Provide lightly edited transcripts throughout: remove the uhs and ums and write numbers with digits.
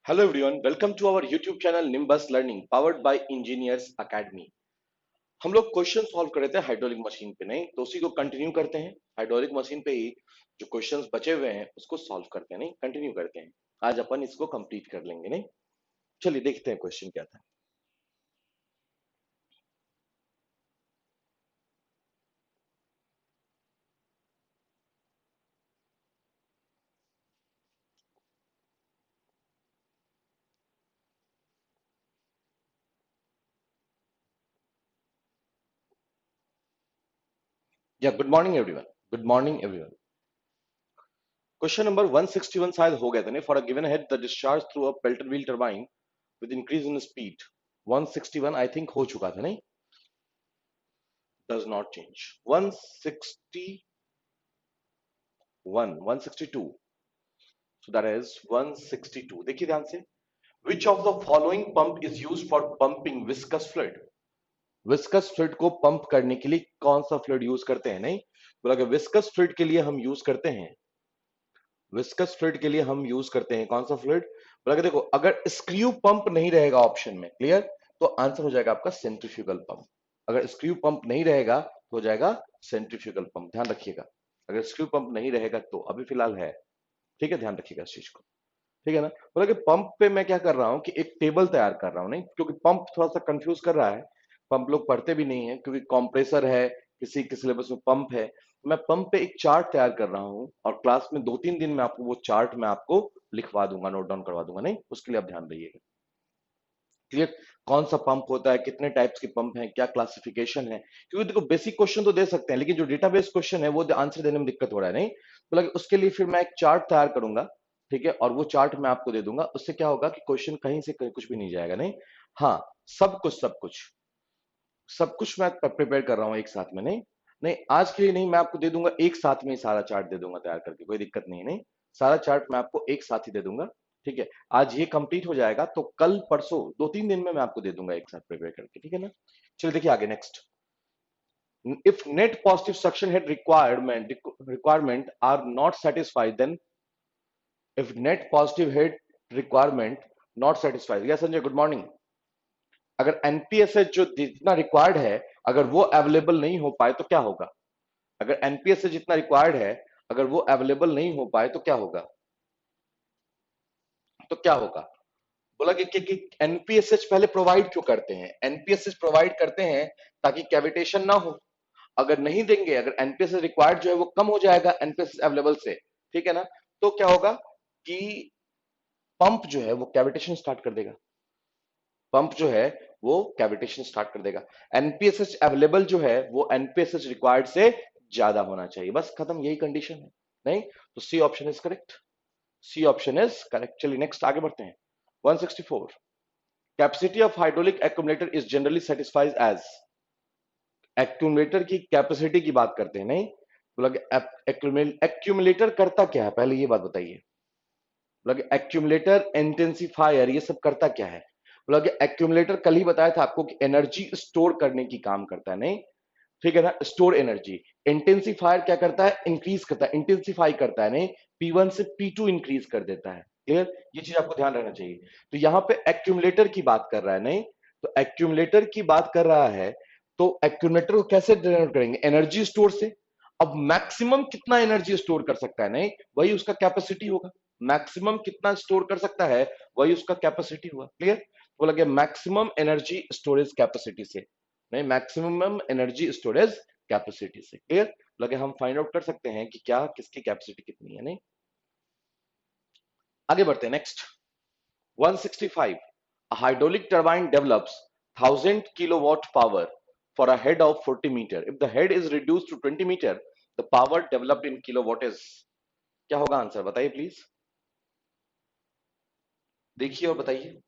Hello everyone, welcome to our YouTube channel Nimbus Learning powered by Engineers Academy। हम लोग question solve कर रहे थे हाइड्रोलिक मशीन पे, नहीं तो उसी को कंटिन्यू करते हैं। हाइड्रोलिक मशीन पे ही जो क्वेश्चंस बचे हुए हैं उसको सॉल्व करते हैं, नहीं कंटिन्यू करते हैं। आज अपन इसको कंप्लीट कर लेंगे, नहीं चलिए देखते हैं क्वेश्चन क्या था। या good morning everyone, good morning everyone. Question number 161 शायद हो गया था, नहीं। For a given head the discharge through a पेल्टर wheel turbine with increase in speed. 161 I think हो चुका था, नहीं। Does not change. 161, 162, so that is 162। देखिए ध्यान से, which of the following pump is used for pumping viscous fluid। Viscous fluid को pump करने के लिए कौन सा फ्लूइड यूज करते हैं, नहीं बोला कि विस्कस फ्लूइड के लिए हम यूज करते हैं, विस्कस फ्लूइड के लिए हम यूज करते हैं कौन सा फ्लूइड। बोला कि देखो, अगर स्क्रू पंप नहीं रहेगा ऑप्शन में, क्लियर, तो आंसर हो जाएगा आपका सेंट्रीफ्यूगल पंप। अगर स्क्रू पंप नहीं रहेगा तो हो जाएगा सेंट्रीफ्यूगल पंप, ध्यान रखिएगा। अगर स्क्रू पंप नहीं रहेगा तो अभी फिलहाल है, ठीक है, ध्यान रखिएगा इस चीज को, ठीक है ना। बोला कि पंप पे मैं क्या कर रहा हूं कि एक टेबल तैयार कर रहा हूं, नहीं क्योंकि पंप थोड़ा सा कंफ्यूज कर रहा है। पंप लोग पढ़ते भी नहीं है क्योंकि कंप्रेसर है, किसी के सिलेबस में पंप है। मैं पंप पे एक चार्ट तैयार कर रहा हूं और क्लास में 2-3 दिन में आपको वो चार्ट मैं आपको लिखवा दूंगा, नोट डाउन करवा दूंगा, नहीं उसके लिए आप ध्यान रहिएगा। क्लियर, कौन सा पंप होता है, कितने टाइप्स के पंप हैं, क्या क्लासिफिकेशन है, क्योंकि देखो बेसिक क्वेश्चन तो दे सकते हैं लेकिन जो डेटाबेस क्वेश्चन है वो आंसर देने में दिक्कत हो रहा है, नहीं तो लगे उसके लिए फिर मैं एक चार्ट तैयार करूंगा, ठीक है, और वो चार्ट मैं आपको दे दूंगा। उससे क्या होगा कि क्वेश्चन कहीं से कहीं कुछ भी नहीं जाएगा, नहीं। हाँ, सब कुछ मैं प्रिपेयर कर रहा हूँ एक साथ में, नहीं नहीं आज के लिए नहीं, मैं आपको दे दूंगा एक साथ में ही सारा चार्ट दे दूंगा तैयार करके, कोई दिक्कत नहीं है, नहीं सारा चार्ट मैं आपको एक साथ ही दे दूंगा, ठीक है। आज ये कंप्लीट हो जाएगा तो कल परसों 2-3 दिन में मैं आपको दे दूंगा एक साथ प्रिपेयर करके, ठीक है ना। चलिए देखिए आगे next. If net positive suction head requirement are not satisfied, then if net positive head requirement not satisfied, yeah Sanjay good morning. अगर एनपीएसएच जो जितना रिक्वायर्ड है, अगर वो अवेलेबल नहीं हो पाए तो क्या होगा। अगर एनपीएसएच जितना रिक्वायर्ड है, अगर वो अवेलेबल नहीं हो पाए तो क्या होगा, तो क्या होगा। बोला कि एनपीएसएच पहले प्रोवाइड क्यों करते हैं, एनपीएसएच प्रोवाइड करते हैं ताकि कैविटेशन ना हो। अगर नहीं देंगे, अगर एनपीएसएच रिक्वायर्ड जो है वो कम हो जाएगा एनपीएसएच अवेलेबल से, ठीक है ना, तो क्या होगा कि पंप जो है वो कैविटेशन स्टार्ट कर देगा, पंप जो है वो कैविटेशन स्टार्ट कर देगा। एनपीएसएच अवेलेबल जो है वो एनपीएसएच रिक्वायर्ड से ज्यादा होना चाहिए, बस खत्म, यही कंडीशन है, नहीं तो C option is correct, C option is correct. चलिए नेक्स्ट आगे बढ़ते हैं। 164, capacity of hydraulic accumulator is generally satisfies as. Accumulator की कैपेसिटी की बात करते हैं, नहीं बोला एक्यूमुलेटर करता क्या है, पहले ये बात बताइए। बोला एक्यूमुलेटर, इंटेंसिफायर, ये सब करता क्या है। बोला कि एक्यूमुलेटर कल ही बताया था आपको कि एनर्जी स्टोर करने की काम करता है, नहीं ठीक है ना, स्टोर एनर्जी। इंटेंसिफायर क्या करता है, इंक्रीज करता है, इंटेंसिफाई करता है, नहीं P1 से P2 इंक्रीज कर देता है। क्लियर, ये चीज आपको ध्यान रखना चाहिए। तो यहां पे एक्यूमुलेटर की बात कर रहा है, नहीं तो एक्यूमुलेटर की बात कर रहा है, तो एक्यूमुलेटर को कैसे डिनोट करेंगे, एनर्जी स्टोर से। अब मैक्सिमम कितना एनर्जी स्टोर कर सकता है, नहीं वही उसका कैपेसिटी होगा। मैक्सिमम कितना स्टोर कर सकता है वही उसका कैपेसिटी हुआ। क्लियर, बोला गया मैक्सिमम एनर्जी स्टोरेज कैपेसिटी से, नहीं मैक्सिमम एनर्जी स्टोरेज कैपेसिटी से। क्लियर, लगे हम फाइंड आउट कर सकते हैं कि क्या किसकी कैपेसिटी कितनी है, नहीं। आगे बढ़ते हैं next. 165, a hydraulic turbine develops 1000 kilowatt power for a head of 40 meter. If the head is reduced to 20 meter, the power developed in kilowatt is। क्या होगा आंसर, बताइए प्लीज, देखिए और बताइए।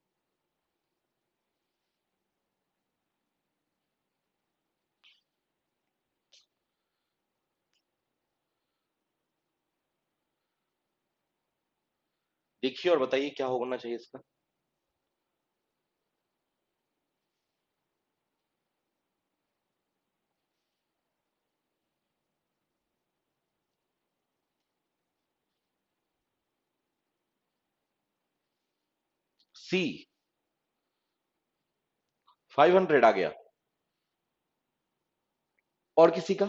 देखिए और बताइए क्या होना चाहिए इसका। सी 500 आ गया। और किसी का?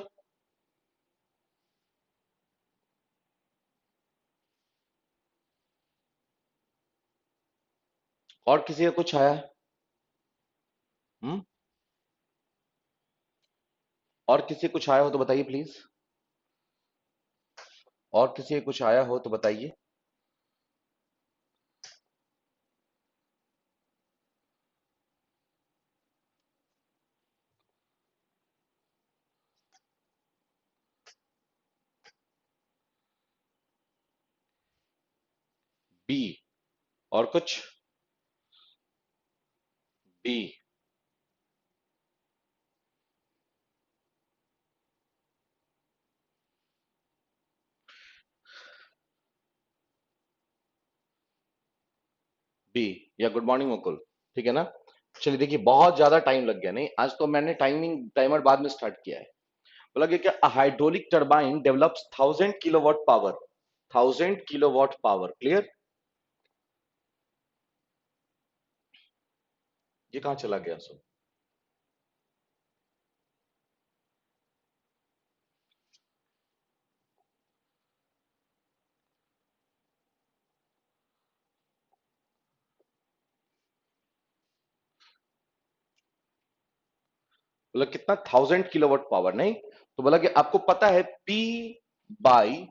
और किसी का कुछ आया? हम्म और किसी कुछ आया हो तो बताइए प्लीज। और किसी का कुछ आया हो तो बताइए। बी। और कुछ? बी। बी। या गुड मॉर्निंग मुकुल। ठीक है ना? चलिए देखिए, बहुत ज्यादा टाइम लग गया। नहीं, आज तो मैंने टाइमर बाद में स्टार्ट किया है। बोला कि क्या hydraulic turbine develops 1000 kilowatt power. 1000 kilowatt power. Clear? ये कहां चला गया सो? बोला कितना? 1000 किलोवाट पावर। नहीं तो बोला कि आपको पता है P by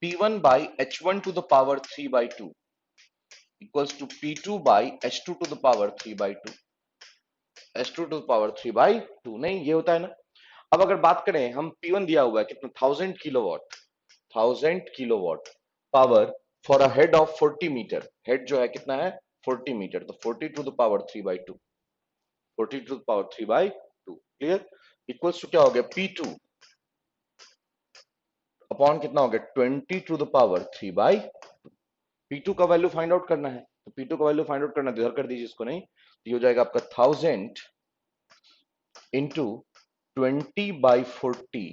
P1 by H1 to the power 3/2 equals to P2 by H2 to the power 3/2, H2 to the power 3/2। नहीं, ये होता है ना। अब अगर बात करें, हम P1 दिया हुआ है कितना? 1000 kilowatt. 1000 kilowatt power for a head of 40 meter. Head जो है कितना है? 40 मीटर। तो 40 to the power 3/2, 40 to the power 3/2। Clear? Equals to क्या हो गया? P2 अपॉन कितना हो गया? 20 to the power 3/2। P2 का वैल्यू फाइंड आउट करना है, तो P2 का वैल्यू फाइंड आउट करना है तो इधर कर दीजिए इसको। नहीं तो ये हो जाएगा आपका 1000 into 20/40,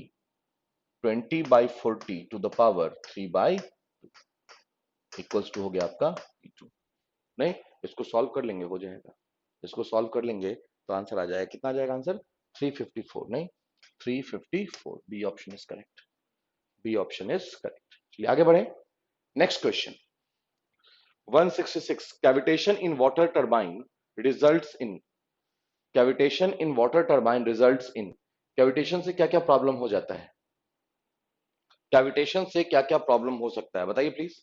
20/40 to the power 3/2 equals to हो गया आपका P2। नहीं, इसको सॉल्व कर लेंगे, हो जाएगा। इसको सॉल्व कर लेंगे तो आंसर आ जाएगा। कितना आ जाएगा आंसर? 354। नहीं, 354। B option is correct. B option is correct. चलिए आगे बढ़े। Next question 166। Cavitation in water turbine results in. Cavitation in water turbine results in. Cavitation से क्या क्या प्रॉब्लम हो जाता है? कैविटेशन से क्या क्या प्रॉब्लम हो सकता है बताइए प्लीज।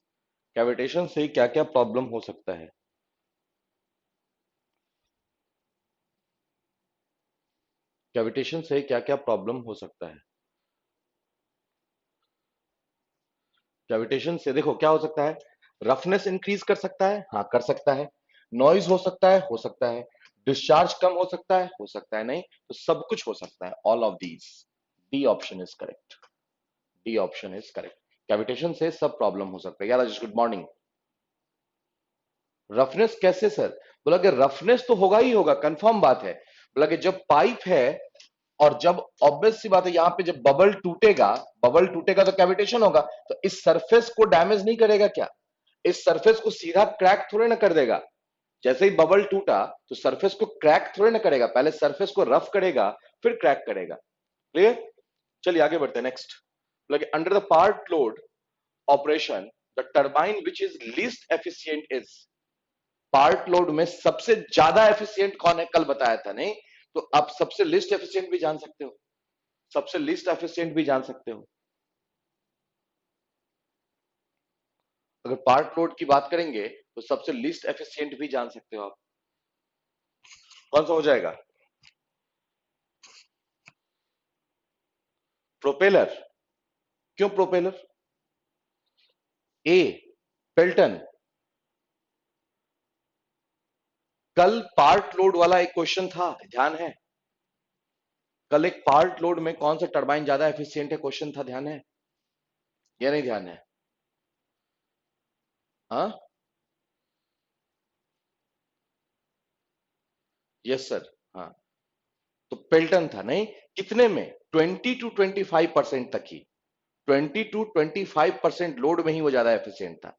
कैविटेशन से क्या क्या प्रॉब्लम हो सकता है? कैविटेशन से क्या क्या प्रॉब्लम हो सकता है? कैविटेशन से देखो क्या हो सकता है। रफनेस इंक्रीज कर सकता है, हाँ कर सकता है। नॉइज हो सकता है, हो सकता है। डिस्चार्ज कम हो सकता है, हो सकता है। नहीं तो सब कुछ हो सकता है, all of these. D option is correct. D option is correct. Cavitation से सब प्रॉब्लम हो सकता है। यार गुड मॉर्निंग। रफनेस कैसे सर? बोला कि रफनेस तो होगा ही होगा, कंफर्म बात है। बोला कि जब पाइप है और जब ऑब्वियस सी बात है यहां पे जब बबल टूटेगा तो कैविटेशन होगा। तो इस सरफेस को डैमेज नहीं करेगा क्या? इस सरफेस को सीधा क्रैक थोड़े ना कर देगा। जैसे ही बबल टूटा तो सरफेस को क्रैक थोड़े ना करेगा, पहले सरफेस को रफ करेगा फिर क्रैक करेगा। क्लियर? चलिए आगे बढ़ते हैं। Next, like under the part load operation the turbine which is least efficient is। Part load में सबसे ज्यादा एफिशिएंट कौन है? कल बताया था। नहीं तो आप सबसे लिस्ट एफिशिएंट भी जान सकते हो। सबसे लिस्ट एफिशिएंट भी जान सकते हो। अगर पार्ट लोड की बात करेंगे तो सबसे लिस्ट एफिशिएंट भी जान सकते हो आप। कौन सा हो जाएगा? प्रोपेलर। क्यों प्रोपेलर? ए पेल्टन। कल पार्ट लोड वाला एक क्वेश्चन था, ध्यान है? कल एक पार्ट लोड में कौन सा टरबाइन ज्यादा एफिशिएंट है क्वेश्चन था, ध्यान है या नहीं ध्यान है? हाँ, यस सर। हाँ, तो पेल्टन था। नहीं कितने में? 20 to 25% तक ही। 20 to 25% लोड में ही वो ज्यादा एफिशिएंट था।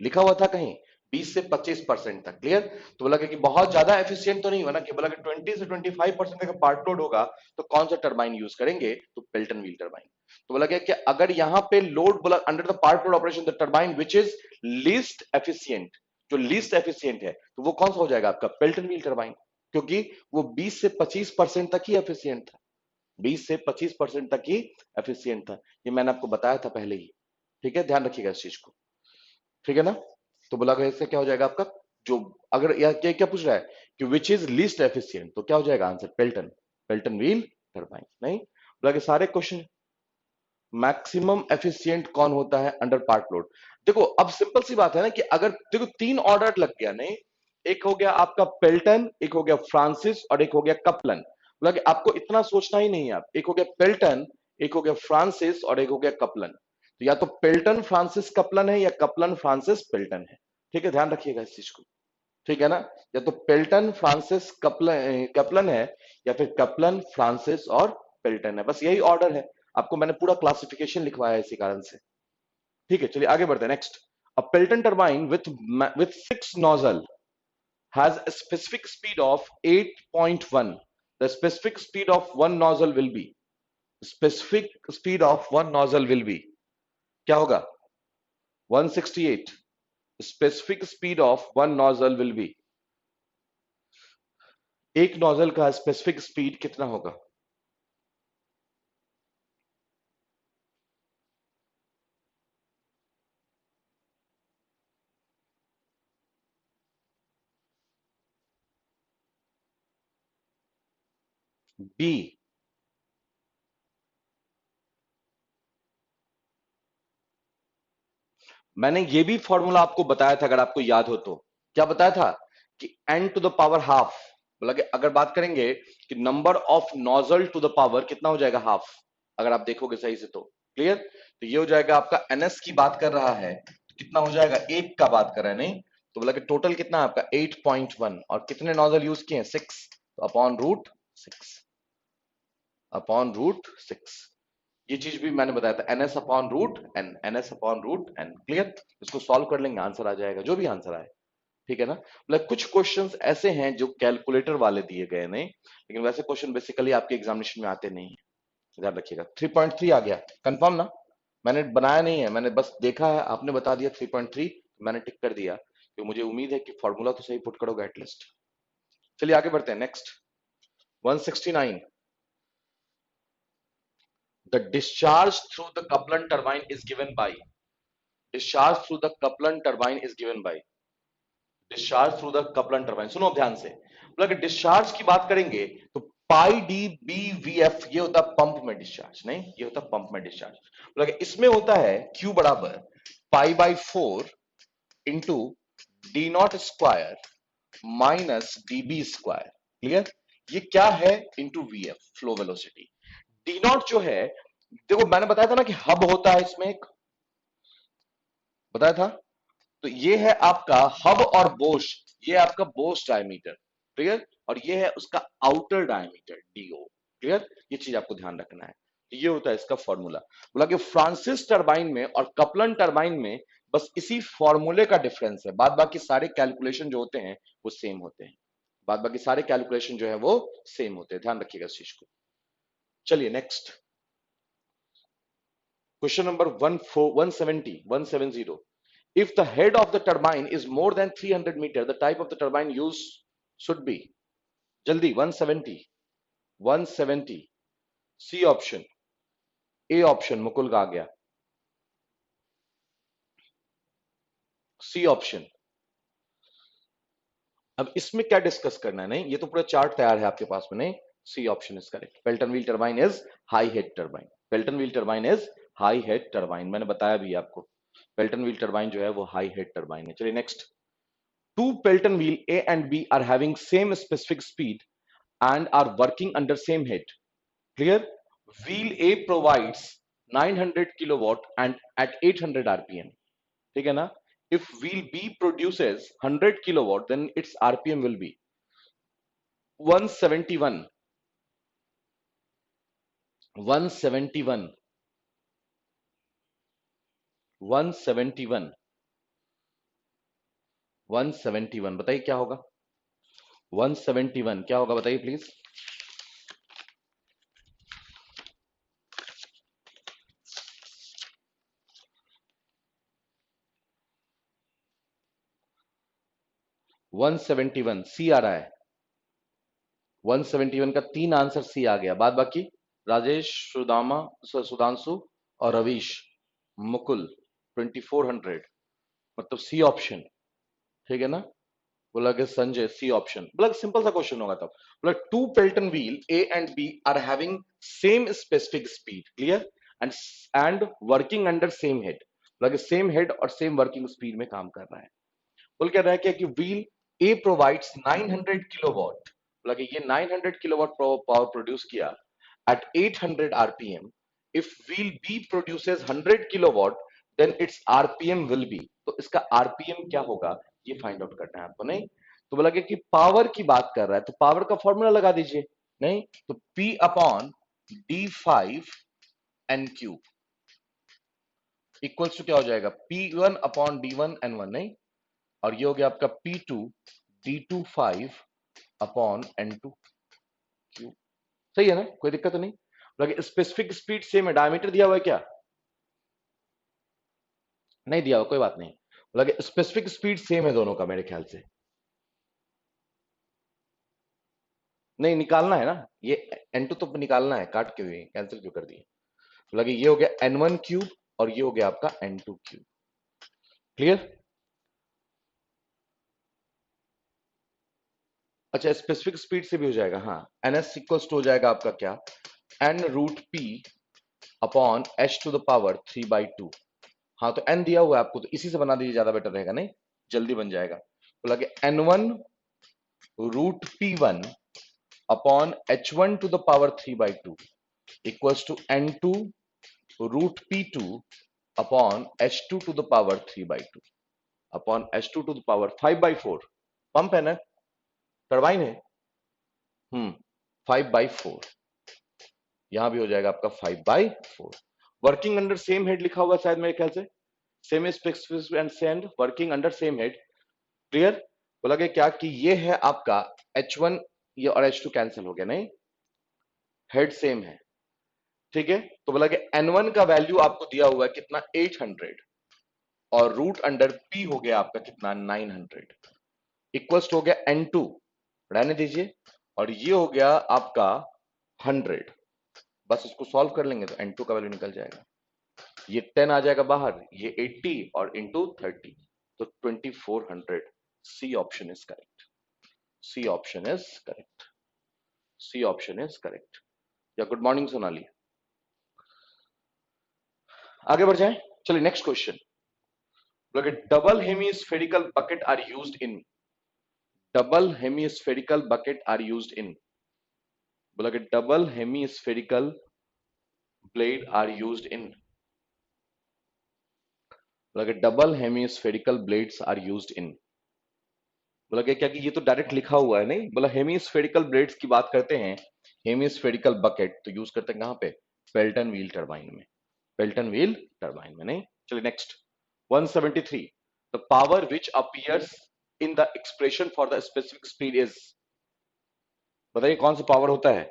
लिखा हुआ था कहीं 20 से 25% तक। क्लियर? तो बोला कि बहुत ज्यादा एफिशिएंट तो नहीं होना कि बोला कि 20 से 25% का पार्ट लोड होगा तो कौन सा टरबाइन यूज करेंगे? तो पेल्टन व्हील टरबाइन। तो बोला गया कि अगर यहां पे लोड बोला under the part load operation the turbine which is least efficient, जो लीस्ट एफिशिएंट है तो वो कौन सा हो जाएगा? आपका पेल्टन व्हील टरबाइन, क्योंकि वो 20 से 25% तक ही एफिशिएंट था। 20 से 25% तक ही एफिशिएंट था। ये मैंने आपको बताया था पहले ही। ठीक है, ध्यान रखिएगा इस चीज को। ठीक है ना? तो बोला गया इससे क्या हो जाएगा आपका, जो अगर या क्या क्या पूछ रहा है कि विच इज लीस्ट एफिशिएंट, तो क्या हो जाएगा answer? Pelton, Pelton wheel turbine. नहीं, बोला कि सारे क्वेश्चन मैक्सिमम एफिशिएंट कौन होता है अंडर पार्ट लोड। देखो अब सिंपल सी बात है ना कि अगर देखो 3 ऑर्डर लग गया, नहीं, एक हो गया आपका पेल्टन, एक हो गया फ्रांसिस और एक हो गया कपलन। बोला कि आपको इतना सोचना ही नहीं है, आप एक हो गया पेल्टन, एक हो गया फ्रांसिस और एक हो गया कपलन। तो या तो पेल्टन फ्रांसिस कपलन है या कपलन फ्रांसिस पेल्टन है। ठीक है, ध्यान रखिएगा इस चीज को। ठीक है ना? या तो पेल्टन फ्रांसिस कपलन कपलन है या फिर कपलन फ्रांसिस और पेल्टन है। बस यही ऑर्डर है। आपको मैंने पूरा क्लासिफिकेशन लिखवाया है इसी कारण से। ठीक है, चलिए आगे बढ़ते हैं। Next, a Pelton turbine with 6 nozzle has a specific speed of 8.1. The specific speed of one nozzle will be, specific speed of one nozzle will be क्या होगा? 168. Specific speed of one nozzle will be, एक nozzle का specific speed कितना होगा? B, मैंने ये भी formula आपको बताया था अगर आपको याद हो तो। क्या बताया था? कि n to the power half. बोला कि अगर बात करेंगे कि number of nozzle to the power कितना हो जाएगा? हाफ। अगर आप देखोगे सही से तो। क्लियर? तो ये हो जाएगा आपका ns की बात कर रहा है तो कितना हो जाएगा? एक का बात कर रहा है, नहीं? तो बोला कि टोटल कितना है आपका? 8.1 और कितने नोजल यूज किए हैं? 6। तो अपॉन रूट 6, अपॉन रूट 6। ये चीज भी मैंने बताया था, NS upon root N, NS upon root N. Clear? इसको सॉल्व कर लेंगे, आंसर आ जाएगा जो भी आंसर आए। ठीक है ना? मतलब कुछ क्वेश्चंस ऐसे हैं जो कैलकुलेटर वाले दिए गए नहीं, लेकिन वैसे क्वेश्चन बेसिकली आपके एग्जामिनेशन में आते नहीं है। ध्यान रखिएगा। 3.3 आ गया, कंफर्म ना? मैंने बनाया नहीं है, मैंने बस देखा है, आपने बता दिया 3.3, मैंने टिक कर दिया, तो मुझे उम्मीद है कि फॉर्मूला तो सही पुट करोगे एटलीस्ट। चलिए आगे बढ़ते हैं। Next, 169, the discharge through the Kaplan turbine is given by, discharge through the Kaplan turbine is given by, discharge through the Kaplan turbine. सुनो ध्यान से, बोला कि डिस्चार्ज की बात करेंगे तो पाई डी बी वी एफ, ये होता है पंप में डिस्चार्ज, नहीं, ये होता है पंप में डिस्चार्ज। बोला कि इसमें होता है क्यू बराबर pi by 4 into D not square minus dB square. Clear? ये क्या है? Into V F, flow velocity. D not जो है, देखो मैंने बताया था ना कि हब होता है इसमें एक, बताया था। तो ये है आपका हब और बोश, ये आपका बोश डायमीटर। क्लियर? और ये है उसका आउटर डायमीटर डीओ। क्लियर? ये चीज आपको ध्यान रखना है। तो ये होता है इसका फॉर्मूला। बोला कि फ्रांसिस टरबाइन में और कपलन टरबाइन में बस इसी फॉर्मूले का डिफरेंस है, बाद बाकी सारे कैलकुलेशन जो होते हैं वो सेम होते हैं। बाद बाकी सारे कैलकुलेशन जो है वो सेम होते हैं, ध्यान रखिएगा इस चीज को। चलिए next, question number 170, if the head of the turbine is more than 300 meter, the type of the turbine used should be, jaldi 170, 170, C option, A option Mukul का आ गया, सी ऑप्शन। अब इसमें क्या डिस्कस करना है? नहीं, ये तो पूरा चार्ट तैयार है आपके पास में। नहीं, C option is correct. Pelton wheel turbine is high head turbine, Pelton wheel turbine is high head turbine, मैंने बताया भी आपको। पेल्टन व्हील टरबाइन जो है वो हाई हेड टरबाइन है। चलिए next, two Pelton wheel A and B are having same specific speed and are working under same head. Clear? Wheel A provides 900 kilowatt and at 800 rpm. ठीक है ना? If wheel B produces 100 kilowatt, then its rpm will be 171, 171, 171. 171 बताइए क्या होगा? 171 क्या होगा बताइए please? 171 सी आ रहा है। 171 का 3 आंसर सी आ गया। बाद बाकी राजेश, सुदामा, सुधांशु और रवीश, मुकुल 2400, मतलब सी ऑप्शन। ठीक है ना? बोला कि संजय सी ऑप्शन। बोला सिंपल सा क्वेश्चन होगा तब। बोला two Pelton wheel A and B are having same specific speed, clear, and working under same head. बोला कि सेम हेड और सेम वर्किंग स्पीड में काम कर रहा है। बोल क्या रहा है कि व्हील ए प्रोवाइड्स 900 किलोवाट। बोला कि ये 900 किलोवाट पावर प्रोड्यूस किया at 800 rpm. If wheel B produces 100 kilowatt, then its rpm will be, तो इसका rpm क्या होगा ये फाइंड आउट करना है आपको। नहीं तो बोला कि पावर की बात कर रहा है तो पावर का फॉर्मूला लगा दीजिए। नहीं तो P upon D5 N cube equals to क्या हो जाएगा? P1 upon D1 N1। नहीं और ये हो गया आपका P2 D25 upon N2 cube. सही है ना? कोई दिक्कत तो नहीं? लगे स्पेसिफिक स्पीड सेम है, डायमीटर दिया हुआ है क्या? नहीं दिया हुआ, कोई बात नहीं। लगे स्पेसिफिक स्पीड सेम है दोनों का मेरे ख्याल से। नहीं निकालना है ना ये, N2 तो निकालना है, काट क्यों हुई कैंसिल क्यों कर दिए? लगे ये हो गया N1 क्यूब और ये हो गया आपका N2 क्यूब। क्लियर? अच्छा स्पेसिफिक स्पीड से भी हो जाएगा। हाँ NS इक्वल्स टू हो जाएगा आपका क्या? N root P upon H to the power 3/2। हाँ तो N दिया हुआ है आपको तो इसी से बना दीजिए, ज्यादा बेटर रहेगा। नहीं जल्दी बन जाएगा। तो लगे N1 root P1 upon H1 to the power 3/2 equals to N2 root P2 upon H2 to the power 3/2 upon H2 to the power 5/4। Pump है ना, टरबाइन है। 5/4 यहां भी हो जाएगा आपका 5/4। वर्किंग अंडर सेम हेड लिखा हुआ है शायद मेरे ख्याल से, same specific and send working under same head. Clear? बोला गया क्या कि ये है आपका H1 ये और H2 कैंसिल हो गया। नहीं हेड सेम है। ठीक है तो बोला कि N1 का वैल्यू आपको दिया हुआ है कितना? 800 और रूट अंडर P हो गया आपका कितना? 900 इक्वल्स हो गया N2, रहने दीजिए, और ये हो गया आपका 100। बस इसको सॉल्व कर लेंगे तो N2 का वैल्यू निकल जाएगा। ये 10 आ जाएगा बाहर, ये 80 और इंटू 30 तो 2400। C option is correct. C option is correct. C option is correct. Yeah good morning Sonali. आगे बढ़ जाए, चलिए next question. Double hemispherical bucket are used in. Double hemispherical bucket are used in. बोला कि double hemispherical blade are used in. बोला कि double hemispherical blades are used in. बोला क्या कि ये तो डायरेक्ट लिखा हुआ है। नहीं बोला हेमिस्फेरिकल ब्लेड्स की बात करते हैं, हेमिस्फेरिकल बकेट तो यूज करते हैं कहां पे? पेल्टन व्हील टरबाइन में। पेल्टन व्हील टरबाइन में। नहीं चलिए next 173। The power which appears in the expression for the specific speed is. बताइए कौन सा पावर होता है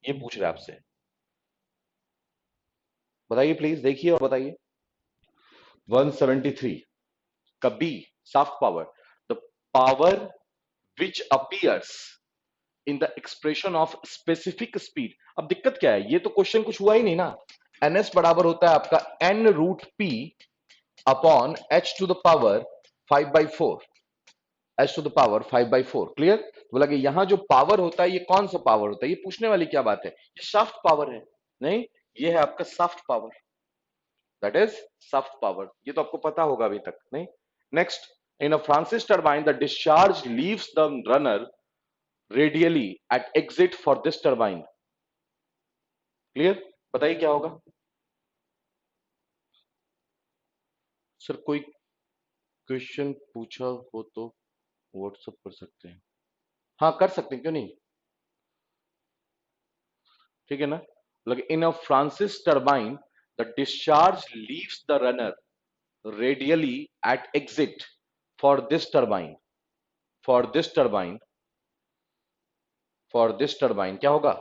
ये पूछ रहे हैं आपसे। बताइए प्लीज, देखिए और बताइए। 173 का B shaft power. The power which appears in the expression of specific speed. अब दिक्कत क्या है, ये तो क्वेश्चन कुछ हुआ ही नहीं ना। NS बराबर होता है आपका N root P upon H to the power 5/4। H to the power 5/4। Clear? बोला कि यहां जो पावर होता है ये कौन सा पावर होता है, ये पूछने वाली क्या बात है, ये शाफ्ट पावर है। नहीं ये है आपका shaft power, that is shaft power. ये तो आपको पता होगा अभी तक। नहीं next, in a Francis turbine the discharge leaves the runner radially at exit for this turbine. Clear? बताइए क्या होगा। सर कोई क्वेश्चन पूछा हो तो व्हाट्सअप कर सकते हैं। हाँ कर सकते हैं, क्यों नहीं। ठीक है ना? like in a Francis turbine the discharge leaves the runner radially at exit for this turbine। For this turbine, for this turbine क्या होगा,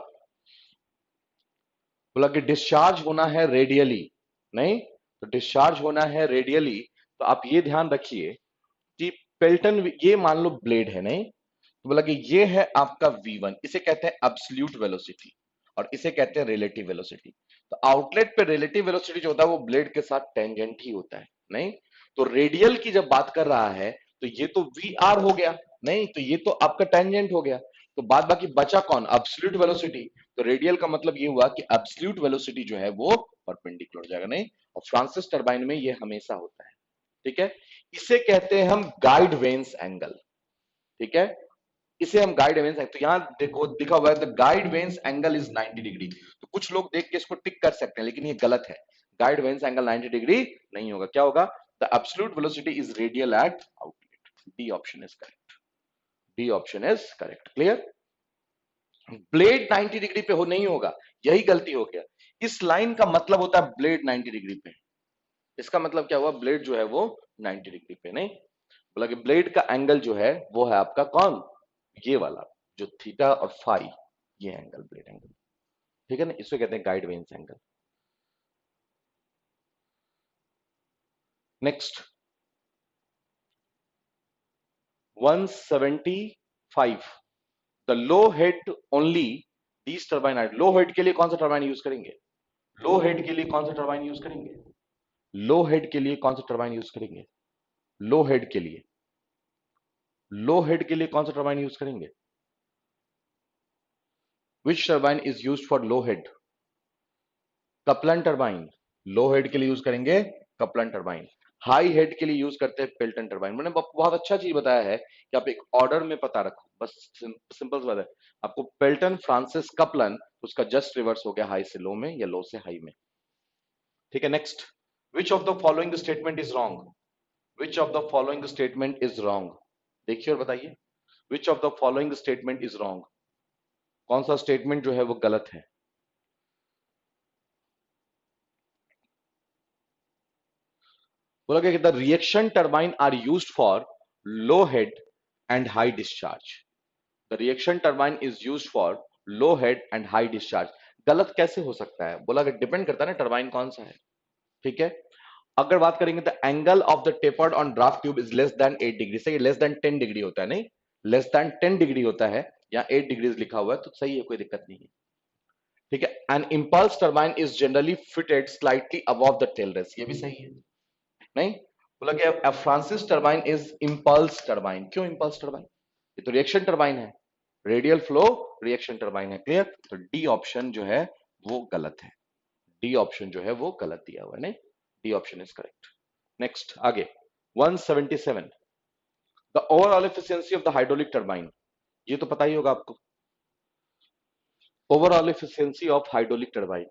बोला कि डिस्चार्ज होना है रेडियली, नहीं तो डिस्चार्ज होना है रेडियली, तो आप ये ध्यान रखिए कि पेल्टन, ये मान लो ब्लेड है, नहीं तो बोला कि ये है आपका V1, इसे कहते हैं एब्सोल्यूट वेलोसिटी और इसे कहते हैं रिलेटिव वेलोसिटी। तो आउटलेट पे रिलेटिव वेलोसिटी जो होता है वो ब्लेड के साथ टेंजेंट ही होता है, नहीं तो रेडियल की जब बात कर रहा है तो ये तो VR हो गया, नहीं तो ये तो आपका टेंजेंट हो गया, तो बाद बाकी बचा कौन, एब्सोल्यूट वेलोसिटी। तो रेडियल का मतलब ये हुआ कि एब्सोल्यूट वेलोसिटी जो है वो परपेंडिकुलर हो जाएगा, नहीं और फ्रांसिस टरबाइन में ये हमेशा होता है, ठीक है। इसे कहते हैं हम गाइड वेन्स एंगल, ठीक है, इसे हम गाइड वेन्स, तो यहां देखो दिखा हुआ है the guide vanes angle is 90 degree, तो कुछ लोग देख के इसको टिक कर सकते हैं लेकिन ये गलत है, गाइड वेन्स एंगल 90 डिग्री नहीं होगा, क्या होगा, the absolute velocity is radial eight outlet. D option is correct, D option is correct, clear. Blade 90 degree पे हो नहीं होगा, यही गलती हो गया, इस लाइन का मतलब होता है ब्लेड 90 डिग्री पे, इसका मतलब क्या हुआ, ब्लेड जो है वो 90 डिग्री पे, नहीं बोला कि ब्लेड का एंगल जो है वो है आपका कौन, ये वाला जो थीटा और फाई, ये एंगल ब्लेड एंगल, ठीक है ना, इसको कहते हैं guide vanes angle. Next 175, the low head only these turbine are, low head के लिए कौन सा टर्बाइन यूज करेंगे, लो हेड के लिए कौन सा टर्बाइन यूज करेंगे, लो हेड के लिए कौन सा टर्बाइन यूज करेंगे, लो हेड के लिए, लो हेड के लिए कौन सा टर्बाइन यूज करेंगे, which turbine is used for low head, Kaplan turbine, low head के लिए यूज करेंगे कपलन टर्बाइन, हाई हेड के लिए यूज करते हैं पेल्टन टर्बाइन। मैंने बहुत अच्छा चीज बताया है कि आप एक ऑर्डर में पता रखो, बस सिंपल सी बात है, आपको पेल्टन फ्रांसिस कपलन, उसका जस्ट रिवर्स हो गया हाई से लो में या लो से हाई में, ठीक है। Next, which of the following statement is wrong, which of the following statement is wrong, देखिए और बताइए, विच of the following statement is wrong, कौन सा स्टेटमेंट जो है वो गलत है, बोला कि the reaction turbine are used for low head and high discharge, the reaction turbine is used for low head and high discharge, गलत कैसे हो सकता है, बोला कि डिपेंड करता है ना टर्बाइन कौन सा है, ठीक है। अगर बात करेंगे the angle of the tapered on draft tube is less than 8 degree, सही लेस देन 10 डिग्री होता है, नहीं लेस देन 10 डिग्री होता है, यहाँ 8 डिग्री लिखा हुआ है तो सही है, कोई दिक्कत नहीं है, ठीक है। An impulse turbine is generally fitted slightly above the tail race, ये भी सही है, नहीं बोला कि Francis turbine is impulse turbine, क्यों इंपल्स टर्बाइन, ये तो रिएक्शन टर्बाइन है, रेडियल फ्लो रिएक्शन टर्बाइन है, क्लियर। तो डी ऑप्शन जो है वो गलत है, डी ऑप्शन जो है वो गलत दिया हुआ है, नहीं D option is correct. Next आगे 177, the overall efficiency of the hydraulic turbine, ये तो पता ही होगा आपको, overall efficiency of hydraulic turbine,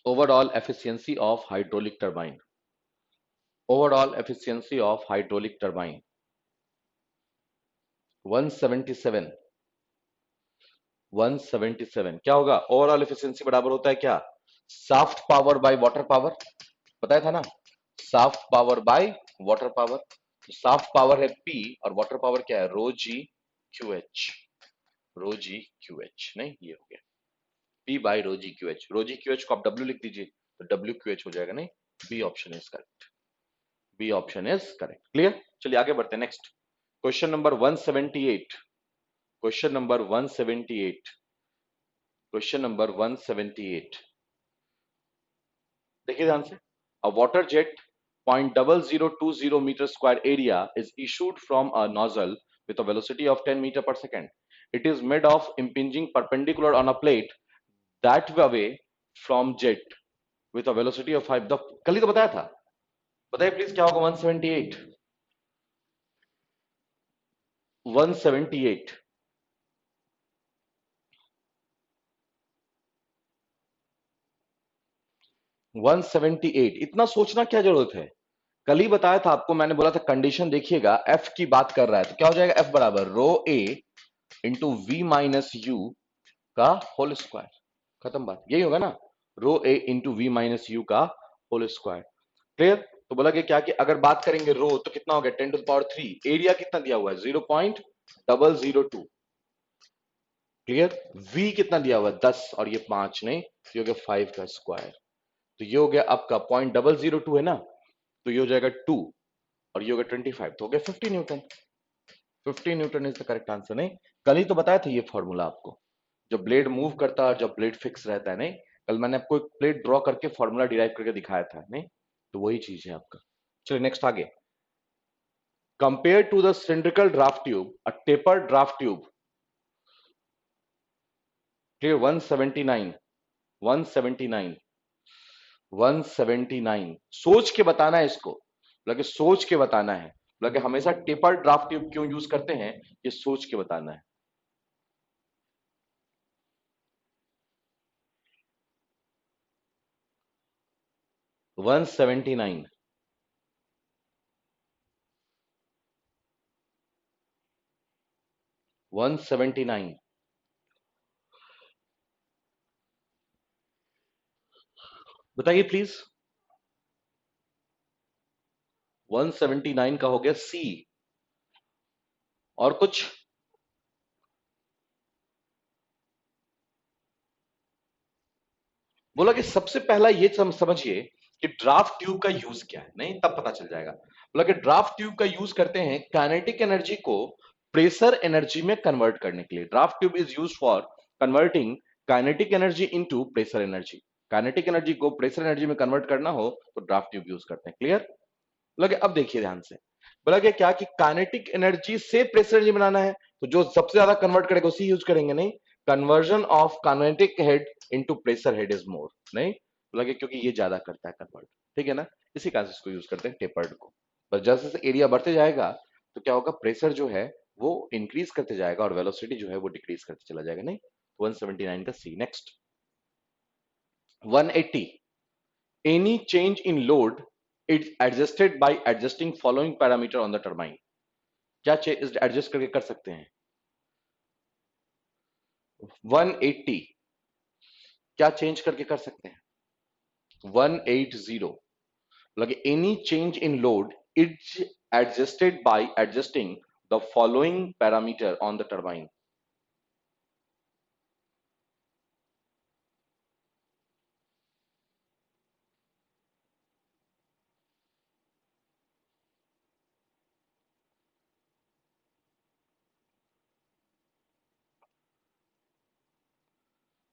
overall efficiency of hydraulic turbine, overall efficiency of hydraulic turbine 177, 177 क्या होगा, ओवरऑल एफिशिएंसी बराबर होता है क्या, shaft power by water power, बताया था ना, shaft power by water power, तो साफ्ट पावर है P और वाटर पावर क्या है, rho g Q H, rho g Q H, नहीं ये हो गया P by rho g Q H, rho g Q H को आप W लिख दीजिए तो W क्यू एच हो जाएगा, नहीं B option is correct, B option is correct, clear. चलिए आगे बढ़ते हैं, next question number 178, question number 178, question number 178, देखिए ध्यान से, a water jet 0.0020 meter square area is issued from a nozzle with a velocity of 10 meter per second. It is made of impinging perpendicular on a plate that way from jet with a velocity of 5, कल ही तो बताया था, बताइए please क्या होगा 178, 178, 178, इतना सोचना क्या जरूरत है, कल ही बताया था आपको, मैंने बोला था कंडीशन देखिएगा, एफ की बात कर रहा है तो क्या हो जाएगा, एफ बराबर रो ए इंटू वी माइनस यू का होल स्क्वायर, खत्म बात, यही होगा ना, रो ए इंटू वी माइनस यू का होल स्क्वायर, क्लियर। तो बोला कि क्या कि अगर बात करेंगे रो तो कितना हो गया 10⁻3, एरिया कितना दिया हुआ है 0.002, क्लियर। वी कितना दिया हुआ है 10 और ये 5 नहीं, तो ये हो गया 5 का स्क्वायर, तो ये हो गया आपका 0.002 है ना, तो ये हो जाएगा 2 और ये हो गया 25, तो हो गया 50 Newton. 50 Newton is the correct answer. नहीं, कल ही तो बताया था ये फॉर्मूला आपको, जब ब्लेड मूव करता है, जब ब्लेड फिक्स रहता है। नहीं, कल मैंने आपको एक प्लेट ड्रॉ करके फॉर्मूला डिराइव करके दिखाया था। नहीं, तो वही चीज है आपका। चलिए नेक्स्ट आगे। Compare to the cylindrical draft tube a tapered draft tube, clear. 179, 179, 179, सोच के बताना है इसको, लगे सोच के बताना है, लगे हमेशा टेपर्ड ड्राफ्ट ट्यूब क्यों यूज करते हैं, ये सोच के बताना है। 179, 179, बताइए प्लीज। 179 का हो गया सी, और कुछ। बोला कि सबसे पहला ये समझिए कि ड्राफ्ट ट्यूब का यूज क्या है। नहीं, तब पता चल जाएगा। बोला कि ड्राफ्ट ट्यूब का यूज करते हैं काइनेटिक एनर्जी को प्रेशर एनर्जी में कन्वर्ट करने के लिए। Draft tube is use for converting kinetic energy into pressure energy. Kinetic energy को प्रेशर एनर्जी में कन्वर्ट करना हो तो ड्राफ्ट ट्यूब यूज करते हैं, क्लियर। बोला कि अब देखिए ध्यान से, बोला कि क्या कि काइनेटिक एनर्जी से प्रेशर एनर्जी बनाना है, तो जो सबसे ज्यादा कन्वर्ट करेगा उसी यूज करेंगे। नहीं, conversion of kinetic head into pressure head is more. नहीं, बोला कि क्योंकि ये ज्यादा करता है कन्वर्ट, ठीक है ना, इसी कारण से इसको यूज करते हैं टेपर्ड को। बस जैसे जैसे एरिया बढ़ते जाएगा तो क्या होगा, प्रेशर जो है वो इंक्रीज करते जाएगा और वेलोसिटी जो है वो डिक्रीज करते चला जाएगा। नहीं, 179 का C. Next 180, any change in load is adjusted by adjusting following parameter on the turbine। क्या एडजस्ट करके कर सकते हैं 180, क्या चेंज करके कर सकते हैं 180, like any change in load is adjusted by adjusting the following parameter on the turbine।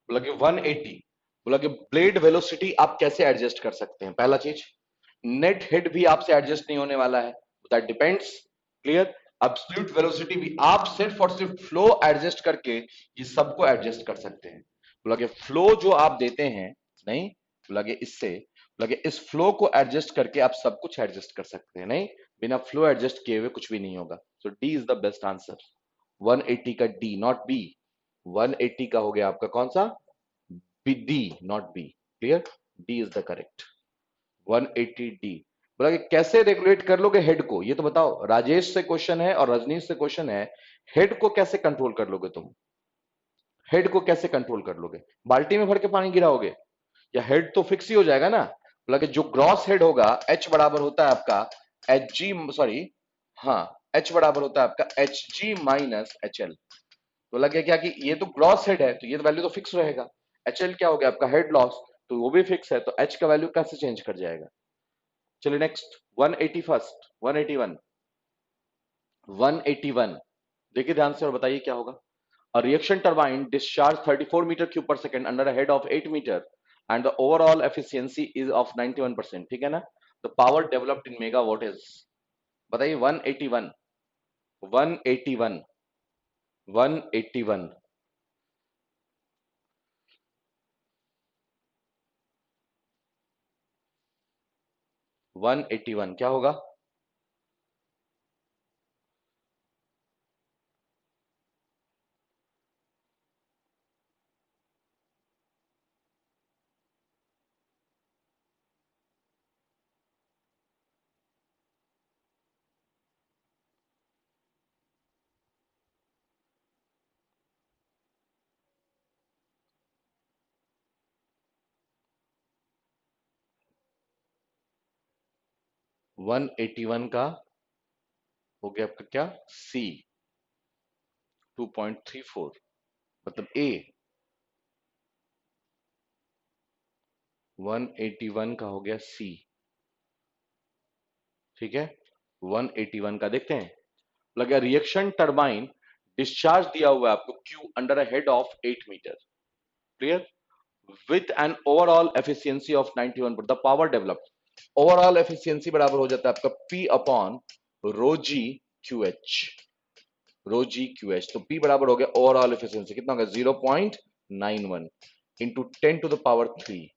बोला कि 180, बोला कि ब्लेड वेलोसिटी आप कैसे एडजस्ट कर सकते हैं। पहला चीज, नेट हेड भी आपसे एडजस्ट नहीं होने वाला है, that depends, clear. Absolute velocity भी आप सिर्फ और सिर्फ फ्लो एडजस्ट करके ये सबको एडजस्ट कर सकते हैं। बोला कि फ्लो जो आप देते हैं, नहीं, बोला कि इससे, बोला कि इस फ्लो को एडजस्ट करके आप सब कुछ एडजस्ट कर सकते हैं। नहीं, बिना फ्लो एडजस्ट किए हुए कुछ भी नहीं होगा। So D is the best answer, 180 का डी, नॉट बी। 180 का हो गया आपका कौन सा, B, D not B, clear. D is the correct, 180 D. बोला कि कैसे रेगुलेट कर लोगे हेड को, ये तो बताओ। राजेश से क्वेश्चन है और रजनीश से क्वेश्चन है, हेड को कैसे कंट्रोल कर लोगे तुम, हेड को कैसे कंट्रोल कर लोगे। बाल्टी में भर के पानी गिराओगे, या हेड तो फिक्स ही हो जाएगा ना। बोला कि जो ग्रॉस हेड होगा एच बराबर होता है आपका एच जी, सॉरी, हाँ, एच बराबर होता है आपका H G minus H L. तो लगे क्या कि ये तो ग्रॉस हेड है तो ये तो वैल्यू तो फिक्स रहेगा। एच एल क्या हो गया आपका हेड लॉस, तो वो भी फिक्स है, तो एच का वैल्यू कैसे चेंज कर जाएगा। चलिए नेक्स्ट 181, 181 देखिए ध्यान से और बताइए क्या होगा। A reaction turbine discharge 34 meter cube per second under a head of 8 meter and the overall efficiency is of 91%, ठीक है ना। The power developed in megawatt is, बताइए 181, 181, 181, 181 क्या होगा। 181 का हो गया आपका क्या, सी 2.34, मतलब ए 181 का हो गया सी, ठीक है। 181 का देखते हैं, लगा रिएक्शन टरबाइन डिस्चार्ज दिया हुआ है आपको Q under a head of 8 metre, clear, with an overall efficiency of 91, the power developed, overall efficiency बराबर हो जाता है आपका P upon rho g Q H, rho g Q H, तो P बराबर हो गया ओवरऑल एफिशिएंसी कितना होगा 0.91 into 10 to the power 3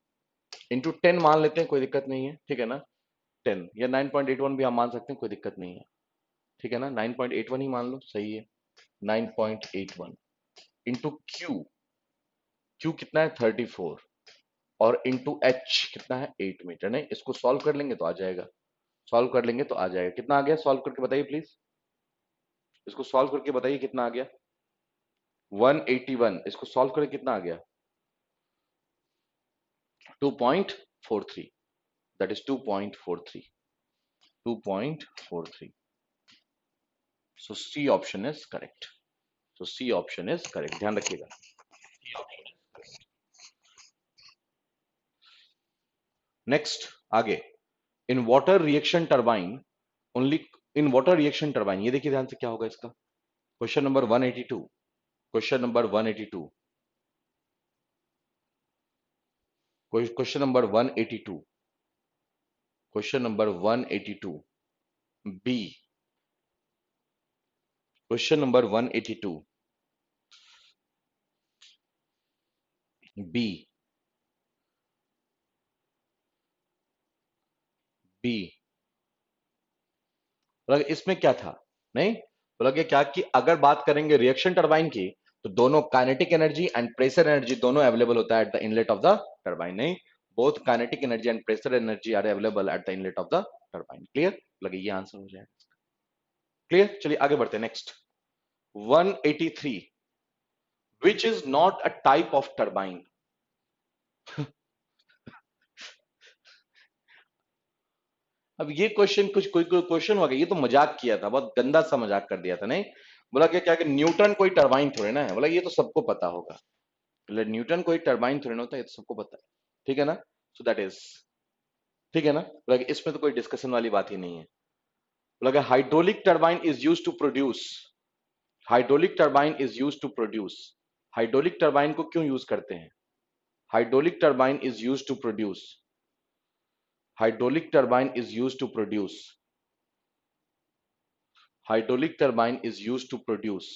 into 10 मान लेते हैं, कोई दिक्कत नहीं है, ठीक है ना, 10 या 9.81 भी हम मान सकते हैं, कोई दिक्कत नहीं है, ठीक है ना, 9.81 ही मान लो, सही है, 9.81 इंटू क्यू, क्यू कितना है 34, और इंटू एच कितना है 8 मीटर, नहीं इसको सॉल्व कर लेंगे तो आ जाएगा, सॉल्व कर लेंगे तो आ जाएगा, कितना आ गया सॉल्व करके बताइए प्लीज, इसको सॉल्व करके बताइए कितना आ गया, 181, इसको सॉल्व करके कितना आ गया 2.43, that is 2.43, 2.43, so C option is correct, so C option is correct, ध्यान रखिएगा। नेक्स्ट आगे, in water reaction turbine only, in water reaction turbine, ये देखिए ध्यान से क्या होगा इसका, question number 182, question number 182, question number 182, question number 182 B, question number 182 B, B, बोला इसमें क्या था, नहीं बोला कि क्या कि अगर बात करेंगे रिएक्शन टरबाइन की, तो दोनों kinetic energy and pressure energy दोनों अवेलेबल होता है at the inlet of the turbine, नहीं both kinetic energy and pressure energy are available at the inlet of the turbine, clear, लगे ये आंसर हो जाएगा, क्लियर, चलिए आगे बढ़ते हैं next, 183, which is not a type of turbine, अब ये क्वेश्चन कुछ कोई कोई क्वेश्चन हो गया, ये तो मजाक किया था, बहुत गंदा सा मजाक कर दिया था, नहीं बोला कि क्या कि न्यूटन कोई टरबाइन थोड़े ना है, बोला ये तो सबको पता होगा, बोला न्यूटन कोई टरबाइन थोड़े ना होता, ये तो सबको पता है, ठीक है ना, सो दैट इज, ठीक है ना, बोला कि इसमें तो कोई डिस्कशन वाली बात ही नहीं है, बोला कि hydraulic turbine is use to produce, hydraulic turbine is use to produce, hydraulic turbine को क्यों यूज करते हैं, hydraulic turbine is use to produce, hydraulic turbine is used to produce, hydraulic turbine is used to produce,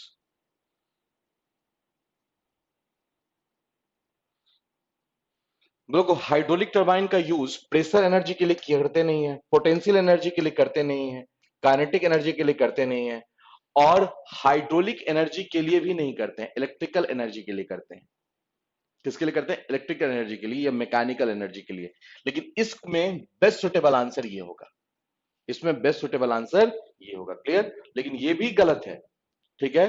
लोग hydraulic turbine का use pressure energy के लिए करते नहीं है, पोटेंशियल एनर्जी के लिए करते नहीं है, काइनेटिक एनर्जी के लिए करते नहीं है, और हाइड्रोलिक एनर्जी के लिए भी नहीं करते हैं, इलेक्ट्रिकल एनर्जी के लिए करते हैं, किसके लिए करते हैं, इलेक्ट्रिकल एनर्जी के लिए या मैकेनिकल एनर्जी के लिए, लेकिन इसमें बेस्ट सुटेबल आंसर ये होगा, इसमें बेस्ट सुटेबल आंसर ये होगा, क्लियर, लेकिन ये भी गलत है, ठीक है,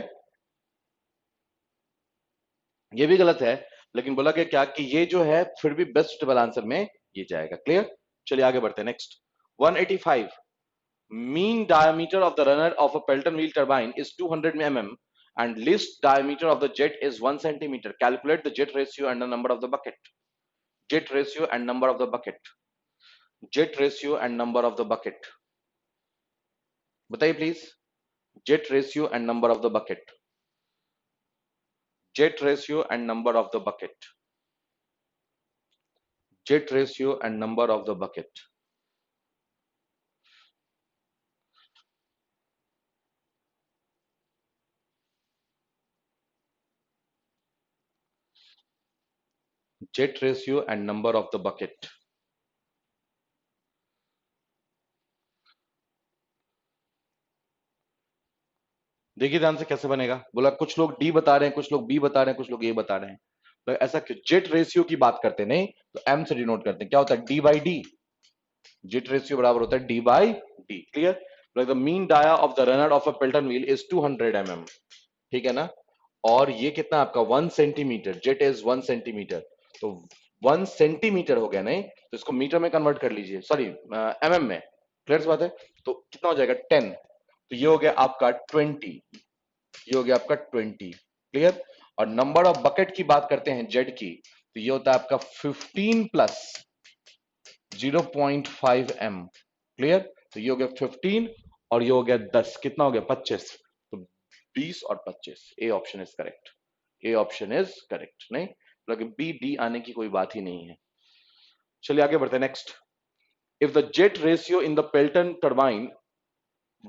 ये भी गलत है, लेकिन बोला गया क्या कि ये जो है फिर भी बेस्ट सुटेबल आंसर में ये जाएगा, क्लियर, चलिए आगे बढ़ते हैं next, 185, mean diameter of the runner of a Pelton wheel turbine is 200 mm and least diameter of the jet is 1 centimeter. Calculate the jet ratio and the number of the bucket. Jet ratio and number of the bucket. Jet ratio and number of the bucket. बताइए please. Jet ratio and number of the bucket. Jet ratio and number of the bucket. Jet ratio and number of the bucket. Jet ratio and number of the bucket. देखिए ध्यान से कैसे बनेगा, बोला कुछ लोग D बता रहे हैं, कुछ लोग बी बता रहे हैं, कुछ लोग ए बता रहे हैं, तो ऐसा क्यों, जेट रेशियो की बात करते नहीं तो एम से डिनोट करते हैं, क्या होता है D by D, jet ratio बराबर होता है D by D, clear, like the mean dia of the runner of a Pelton wheel is 200 mm, ठीक है ना, और ये कितना आपका 1 सेंटीमीटर, जेट इज 1 सेंटीमीटर, तो 1 सेंटीमीटर हो गया, नहीं तो इसको मीटर में कन्वर्ट कर लीजिए, सॉरी एमएम में, क्लियर बात है? तो कितना हो जाएगा 10, तो ये हो गया आपका 20, ये हो गया आपका 20। क्लियर? और नंबर ऑफ बकेट की बात करते हैं जेड की, तो ये होता है आपका 15 प्लस 0.5 एम। क्लियर? तो ये हो गया 15 और ये हो गया 10, कितना हो गया 25, तो 20 और 25। A option is correct, A option is correct. नहीं मतलब बी डी आने की कोई बात ही नहीं है। चलिए आगे बढ़ते हैं next. If the jet ratio in the Pelton turbine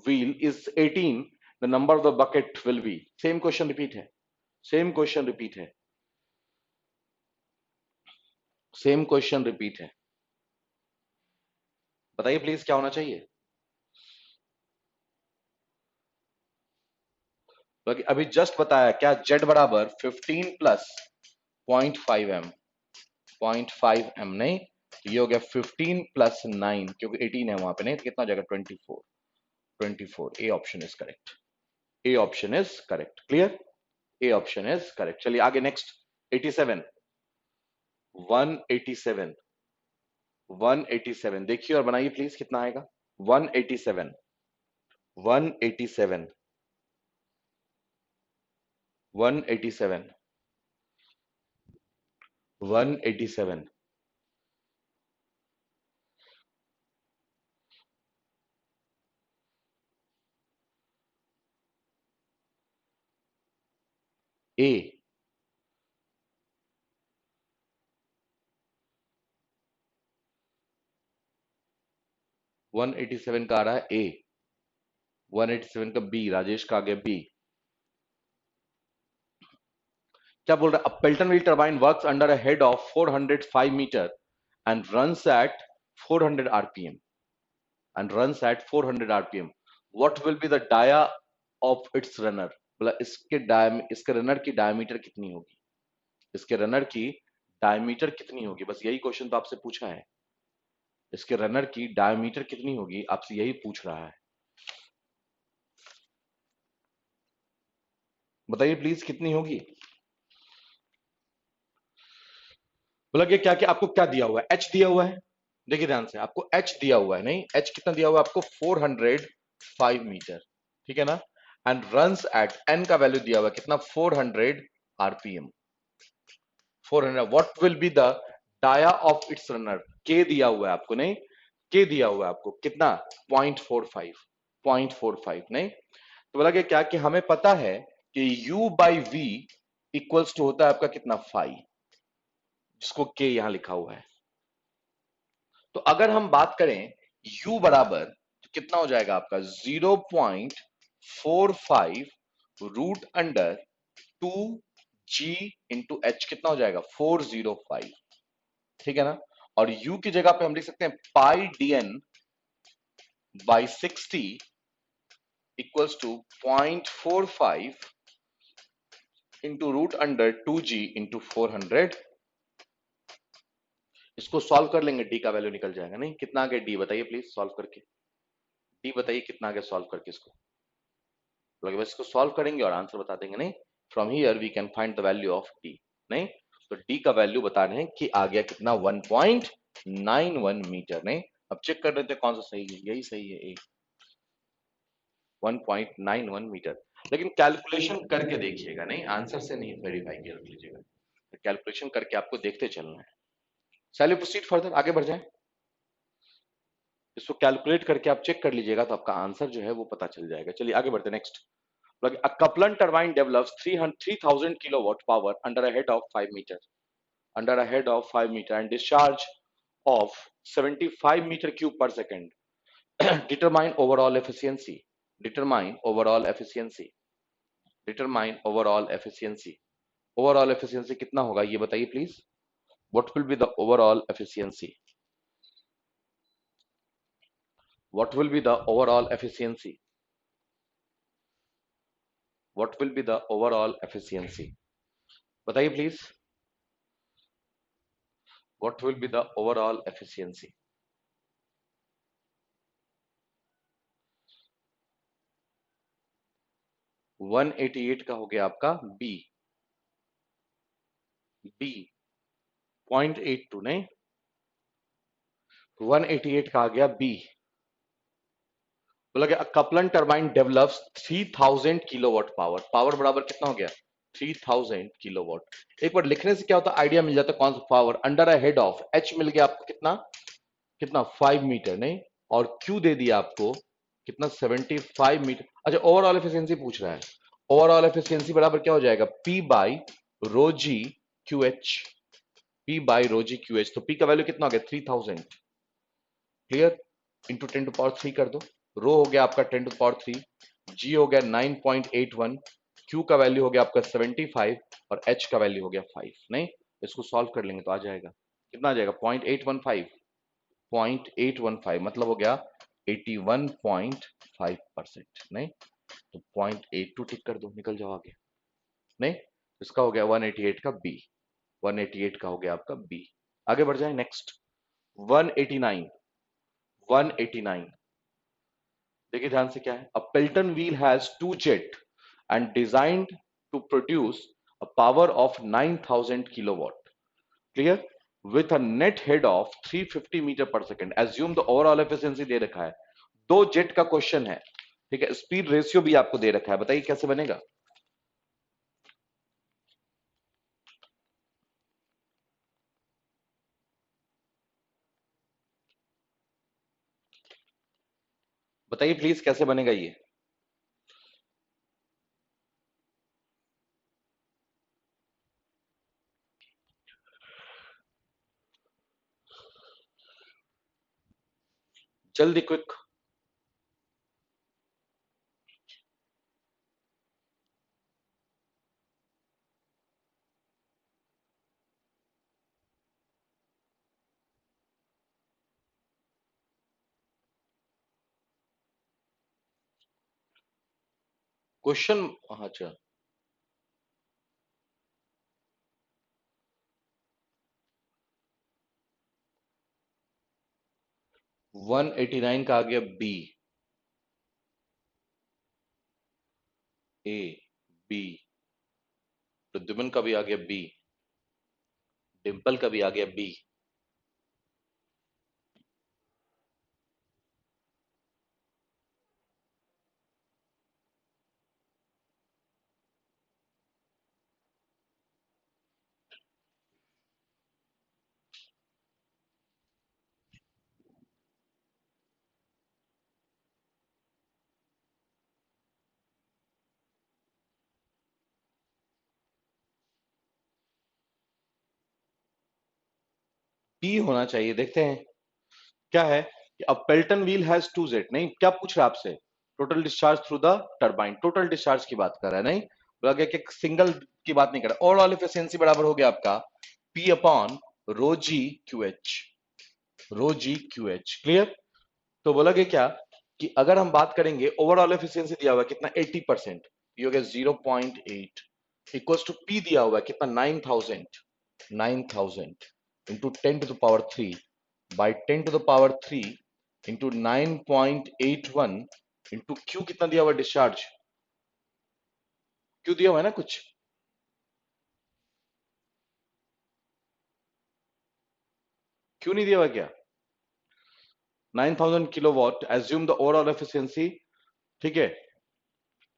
wheel is 18, the number of the bucket will be, same question repeat है, सेम क्वेश्चन रिपीट है, सेम क्वेश्चन रिपीट है। बताइए प्लीज क्या होना चाहिए? तो अभी जस्ट बताया क्या, जेड बराबर 15 प्लस 0.5 एम, 0.5 एम नहीं, तो ये हो गया 15 प्लस 9, क्योंकि 18 है वहां पे, नहीं तो कितना हो जाएगा 24, 24। A option is correct, A option is correct. Clear? A option is correct. चलिए आगे नेक्स्ट। 87, 187, 187 देखिए और बनाइए प्लीज, कितना आएगा? 187, 187, 187, 187। ए 187 का आ रहा है ए, 187 का बी, राजेश का आ गया बी। क्या बोल रहा है? A Pelton wheel turbine works under a head of 405 metre and runs at 400 RPM, and runs at 400 RPM, what will be the dia of its runner? बोला इसके रनर की डायमीटर कितनी होगी, इसके रनर की डायमीटर कितनी होगी? बस यही क्वेश्चन तो आपसे पूछा है, इसके रनर की डायमीटर कितनी होगी, आपसे यही पूछ रहा है। बताइए प्लीज कितनी होगी? बोला कि क्या क्या आपको क्या दिया हुआ है? एच दिया हुआ है, देखिए ध्यान से, आपको एच दिया हुआ है, नहीं एच कितना दिया हुआ है आपको? 405 मीटर, ठीक है ना? एंड रन्स एट, एन का वैल्यू दिया हुआ है कितना? 400 RPM, 400। What will be the dia of its runner? के दिया हुआ है आपको, नहीं के दिया हुआ है आपको कितना? 0.45, 0.45 नहीं। तो बोला कि क्या कि हमें पता है कि u by V equals to होता है आपका कितना? 5, जिसको के यहां लिखा हुआ है। तो अगर हम बात करें u बराबर, तो कितना हो जाएगा आपका? 0.45 root under 2g into H, कितना हो जाएगा? 405, ठीक है ना? और u की जगह पे हम लिख सकते हैं pi D N by 60 equals to 0.45 into root under 2g into 400। इसको सॉल्व कर लेंगे, डी का वैल्यू निकल जाएगा। नहीं कितना आ गया डी? बताइए प्लीज सॉल्व करके, डी बताइए कितना आ गया सॉल्व करके इसको। लगे बस इसको सॉल्व करेंगे और आंसर बता देंगे। नहीं from here we can find the value of D. नहीं तो डी का वैल्यू बता रहे हैं कि आ गया कितना? 1.91 मीटर। नहीं अब चेक कर रहे थे कौन सा सही है, यही सही है, ए 1.91 मीटर। लेकिन कैलकुलेशन करके देखिएगा, नहीं आंसर से नहीं वेरीफाई कर रख लीजिएगा, कैलकुलेशन करके आपको देखते चलना है। चलिए प्रोसीड फर्दर, आगे बढ़ जाए। इसको कैलकुलेट करके आप चेक कर लीजिएगा तो आपका आंसर जो है वो पता चल जाएगा। चलिए आगे बढ़ते next. A Kaplan turbine develops 3,000 kilowatt power under a head of 5 meter, under a head of 5 meter and discharge of 75 meter cube per second. Determine overall efficiency. Determine overall efficiency. Determine overall efficiency. Overall efficiency कितना होगा ये बताइए please. What will be the overall efficiency? What will be the overall efficiency? What will be the overall efficiency? बताइए please. What will be the overall efficiency? 188 का हो गया आपका B, B 0.82 नहीं, 188 का आ गया बी, बोला कि Kaplan turbine develops 3000 kilowatt power. Power बराबर कितना हो गया? 3000 किलोवाट। एक बार लिखने से क्या होता है, आइडिया मिल जाता है कौन सा power. Under a head of H मिल गया आपको कितना, कितना 5 मीटर नहीं, और क्यू दे दिया आपको कितना 75 मीटर। अच्छा, ओवरऑल एफिशिएंसी पूछ रहा है। ओवरऑल एफिशिएंसी बराबर क्या हो जाएगा? P by rho g Q H. P by rho g Q H. तो पी का वैल्यू कितना हो गया? 3000। Clear? Into 10 to the power 3 कर दो। रो हो गया आपका 10 to the power 3, जी हो गया 9.81, क्यू का वैल्यू हो गया आपका 75, और एच का वैल्यू हो गया 5। नहीं, इसको सॉल्व कर लेंगे तो आ जाएगा, कितना आ जाएगा? 0.815। 0.815 मतलब हो गया 81.5%। नहीं तो 0.82 टिक कर दो, निकल जाओ आगे। नहीं, इसका हो गया 188 का बी। 188 का हो गया आपका बी। आगे बढ़ जाए नेक्स्ट। 189। 189 देखिए ध्यान से क्या है। A Pelton wheel has two jet and designed to produce a power of 9000 kilowatt. Clear? With a net head of 350 metre per second. Assume the overall efficiency दे रखा है। दो जेट का क्वेश्चन है, ठीक है। स्पीड रेशियो भी आपको दे रखा है, बताइए कैसे बनेगा। बताइए प्लीज कैसे बनेगा ये। जल्दी क्विक। क्वेश्चन, अच्छा 189 का आ गया बी। A B. प्रद्युमन का भी आ गया बी। डिंपल का भी आ गया बी। बी होना चाहिए, देखते हैं क्या है। कि अब Pelton wheel has two jet, नहीं क्या पूछ रहा है आपसे? Total discharge through the turbine, total discharge की बात कर रहा है। नहीं बोला गया कि सिंगल की बात नहीं कर रहा। ओवरऑल एफिशिएंसी बराबर हो गया आपका P upon rho g Q H. Rho g Q H. Clear? तो बोला गया क्या कि अगर हम बात करेंगे ओवरऑल एफिशिएंसी दिया हुआ है कितना 80%, ये हो गया 0.8 इक्वल्स टू पी दिया हुआ है कितना 9000। 9000 into 10 to the power 3 by 10 to the power 3 into 9.81 into Q कितना दिया हुआ डिस्चार्ज? क्यू दिया हुआ है ना कुछ? क्यू नहीं दिया हुआ क्या? 9000 kilowatt. Assume the overall efficiency, ठीक है।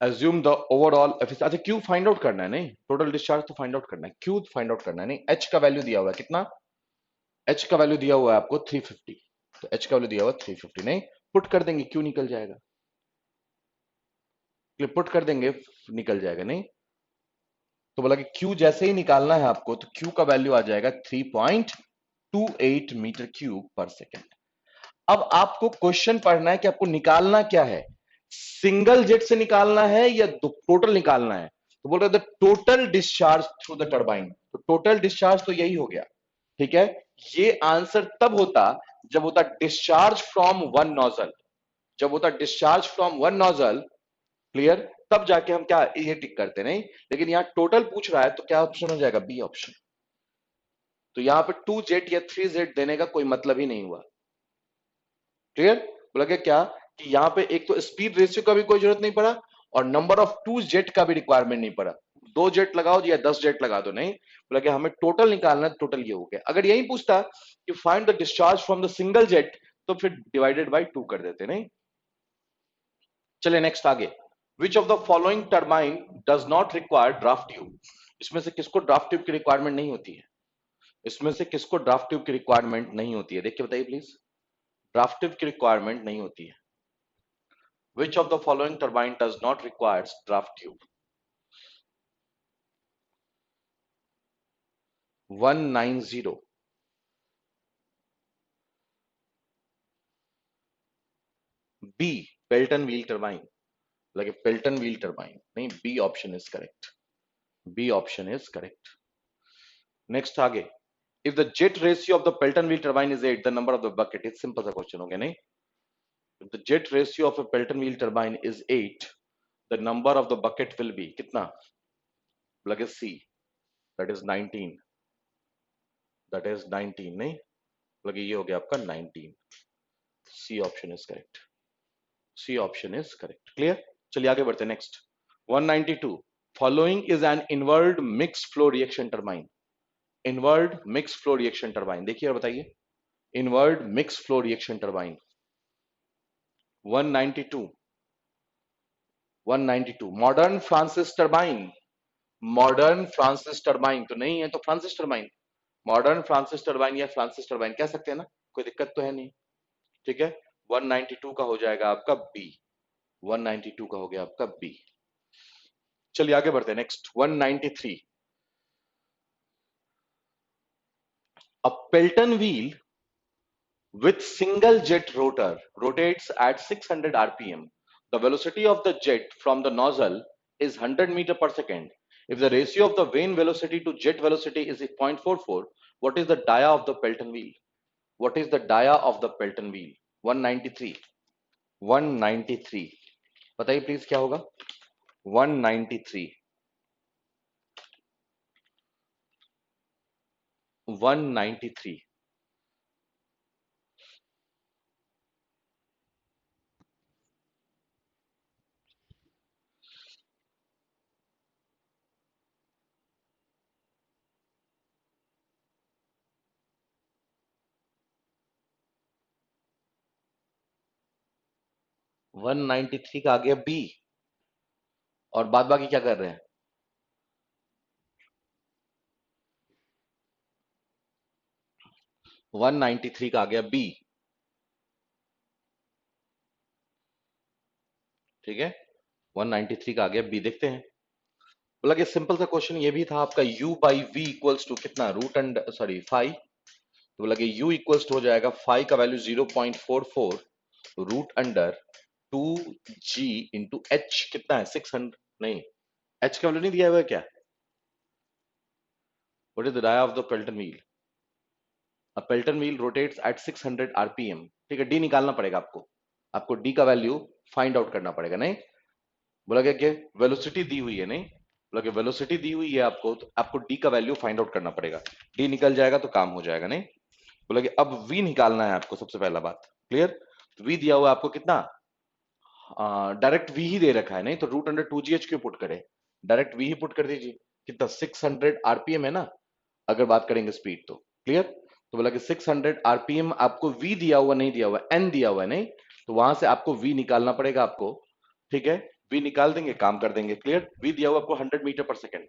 Assume the overall efficiency. अच्छा क्यू फाइंड आउट करना है, नहीं टोटल डिस्चार्ज तो फाइंड आउट करना है, क्यू फाइंड आउट करना है। नहीं, एच का वैल्यू दिया हुआ है कितना? एच का वैल्यू दिया हुआ है आपको 350। तो एच का वैल्यू दिया हुआ है 350। नहीं पुट कर देंगे, क्यू निकल जाएगा। पुट कर देंगे, निकल जाएगा। नहीं तो बोला कि क्यू जैसे ही निकालना है आपको, तो क्यू का वैल्यू आ जाएगा 3.28 मीटर क्यूब पर सेकेंड। अब आपको क्वेश्चन पढ़ना है कि आपको निकालना क्या है, सिंगल जेट से निकालना है या टोटल निकालना है। तो बोल रहे थे total discharge through the turbine. तो टोटल डिस्चार्ज तो यही हो गया, ठीक है। ये आंसर तब होता जब होता डिस्चार्ज फ्रॉम वन नोजल। जब होता discharge from one nozzle, clear, तब जाके हम क्या ये टिक करते नहीं। लेकिन यहां टोटल पूछ रहा है तो क्या ऑप्शन हो जाएगा? B option. तो यहां पे 2 जेट या 3 जेट देने का कोई मतलब ही नहीं हुआ। क्लियर? बोला क्या कि यहां पे एक तो स्पीड रेशियो का भी कोई जरूरत नहीं पड़ा, और नंबर ऑफ 2 जेट का भी रिक्वायरमेंट नहीं पड़ा। 2 जेट लगाओ या 10 जेट लगा दो। नहीं बोला कि हमें टोटल निकालना है, टोटल ये हो गया। अगर यही पूछता कि find the discharge from the single jet, तो फिर डिवाइडेड बाय 2 कर देते। नहीं चलिए नेक्स्ट आगे। विच of the following turbine does not require draft tube? इसमें से किसको ड्राफ्ट ट्यूब की रिक्वायरमेंट नहीं होती है? इसमें से किसको ड्राफ्ट ट्यूब की रिक्वायरमेंट नहीं होती है? देखिए बताइए प्लीज। ड्राफ्ट ट्यूब की रिक्वायरमेंट नहीं होती है। Which of the following turbine does not require draft tube? 190। B, Pelton wheel turbine. लगे पेल्टन व्हील टर्बाइन नहीं, B option is correct. B option is correct. Next आगे। If the jet ratio of the Pelton wheel turbine is 8, the number of the bucket. Is simple सा question हो गया नहीं? If the jet ratio of a Pelton wheel turbine is 8, the number of the bucket will be कितना? लगे C, that is 19। That is 19 नहीं, लगे ये हो गया आपका 19। C option is correct. C option is correct. Clear? चलिए आगे बढ़ते हैं। Next 192। Following is an inward mix flow reaction turbine. Inward mix flow reaction turbine देखिए और बताइए। Inward mix flow reaction turbine 192। 192 modern Francis turbine. Modern Francis turbine तो नहीं है, तो Francis turbine. Modern Francis turbine या फ्रांसिस टर्बाइन कह सकते हैं ना, कोई दिक्कत तो है नहीं। ठीक है, 192 का हो जाएगा आपका बी। 192 का हो गया आपका बी। चलिए आगे बढ़ते हैं। Next 193। A Pelton wheel with single jet rotor rotates at 600 rpm. The velocity of the jet from the nozzle is 100 meter per second. If the ratio of the vane velocity to jet velocity is 0.44, what is the dia of the Pelton wheel? What is the dia of the Pelton wheel? 193। 193 बताइए please क्या होगा? 193। 193 193 का आ गया B, और बाद बाकी क्या कर रहे हैं? 193 का आ गया बी। ठीक है, 193 का आ गया बी। देखते हैं। बोला कि सिंपल सा क्वेश्चन ये भी था आपका, u by V equals to कितना? Root under sorry 5। तो बोला कि u इक्वल्स टू हो जाएगा 5 का value 0.44 root under 2g into h कितना है? 600 नहीं, h का वैल्यू नहीं दिया हुआ है क्या? What is the dia of the Pelton wheel? A Pelton wheel rotates at 600 RPM. ठीक है, डी निकालना पड़ेगा आपको। आपको डी का वैल्यू फाइंड आउट करना पड़ेगा नहीं? बोला क्या कि वेलोसिटी दी हुई है नहीं? बोला कि वेलोसिटी दी हुई है आपको, तो आपको डी का वैल्यू फाइंड आउट करना पड़ेगा। डी निकल जाएगा तो काम हो जाएगा नहीं? बोला कि अब वी निकालना है आपको। सबसे पहला बात क्लियर। वी दिया हुआ है आपको कितना? डायरेक्ट वी ही दे रखा है नहीं, तो रूट अंडर 2gh क्यों पुट करे? डायरेक्ट वी ही पुट कर दीजिए। कितना? 600 आरपीएम है ना, अगर बात करेंगे स्पीड तो। क्लियर? तो बोला कि 600 आरपीएम आपको वी दिया हुआ नहीं दिया हुआ, एन दिया हुआ है नहीं, तो वहां से आपको वी निकालना पड़ेगा आपको। ठीक है, वी निकाल देंगे, काम कर देंगे। क्लियर? वी दिया हुआ आपको 100 metre per second.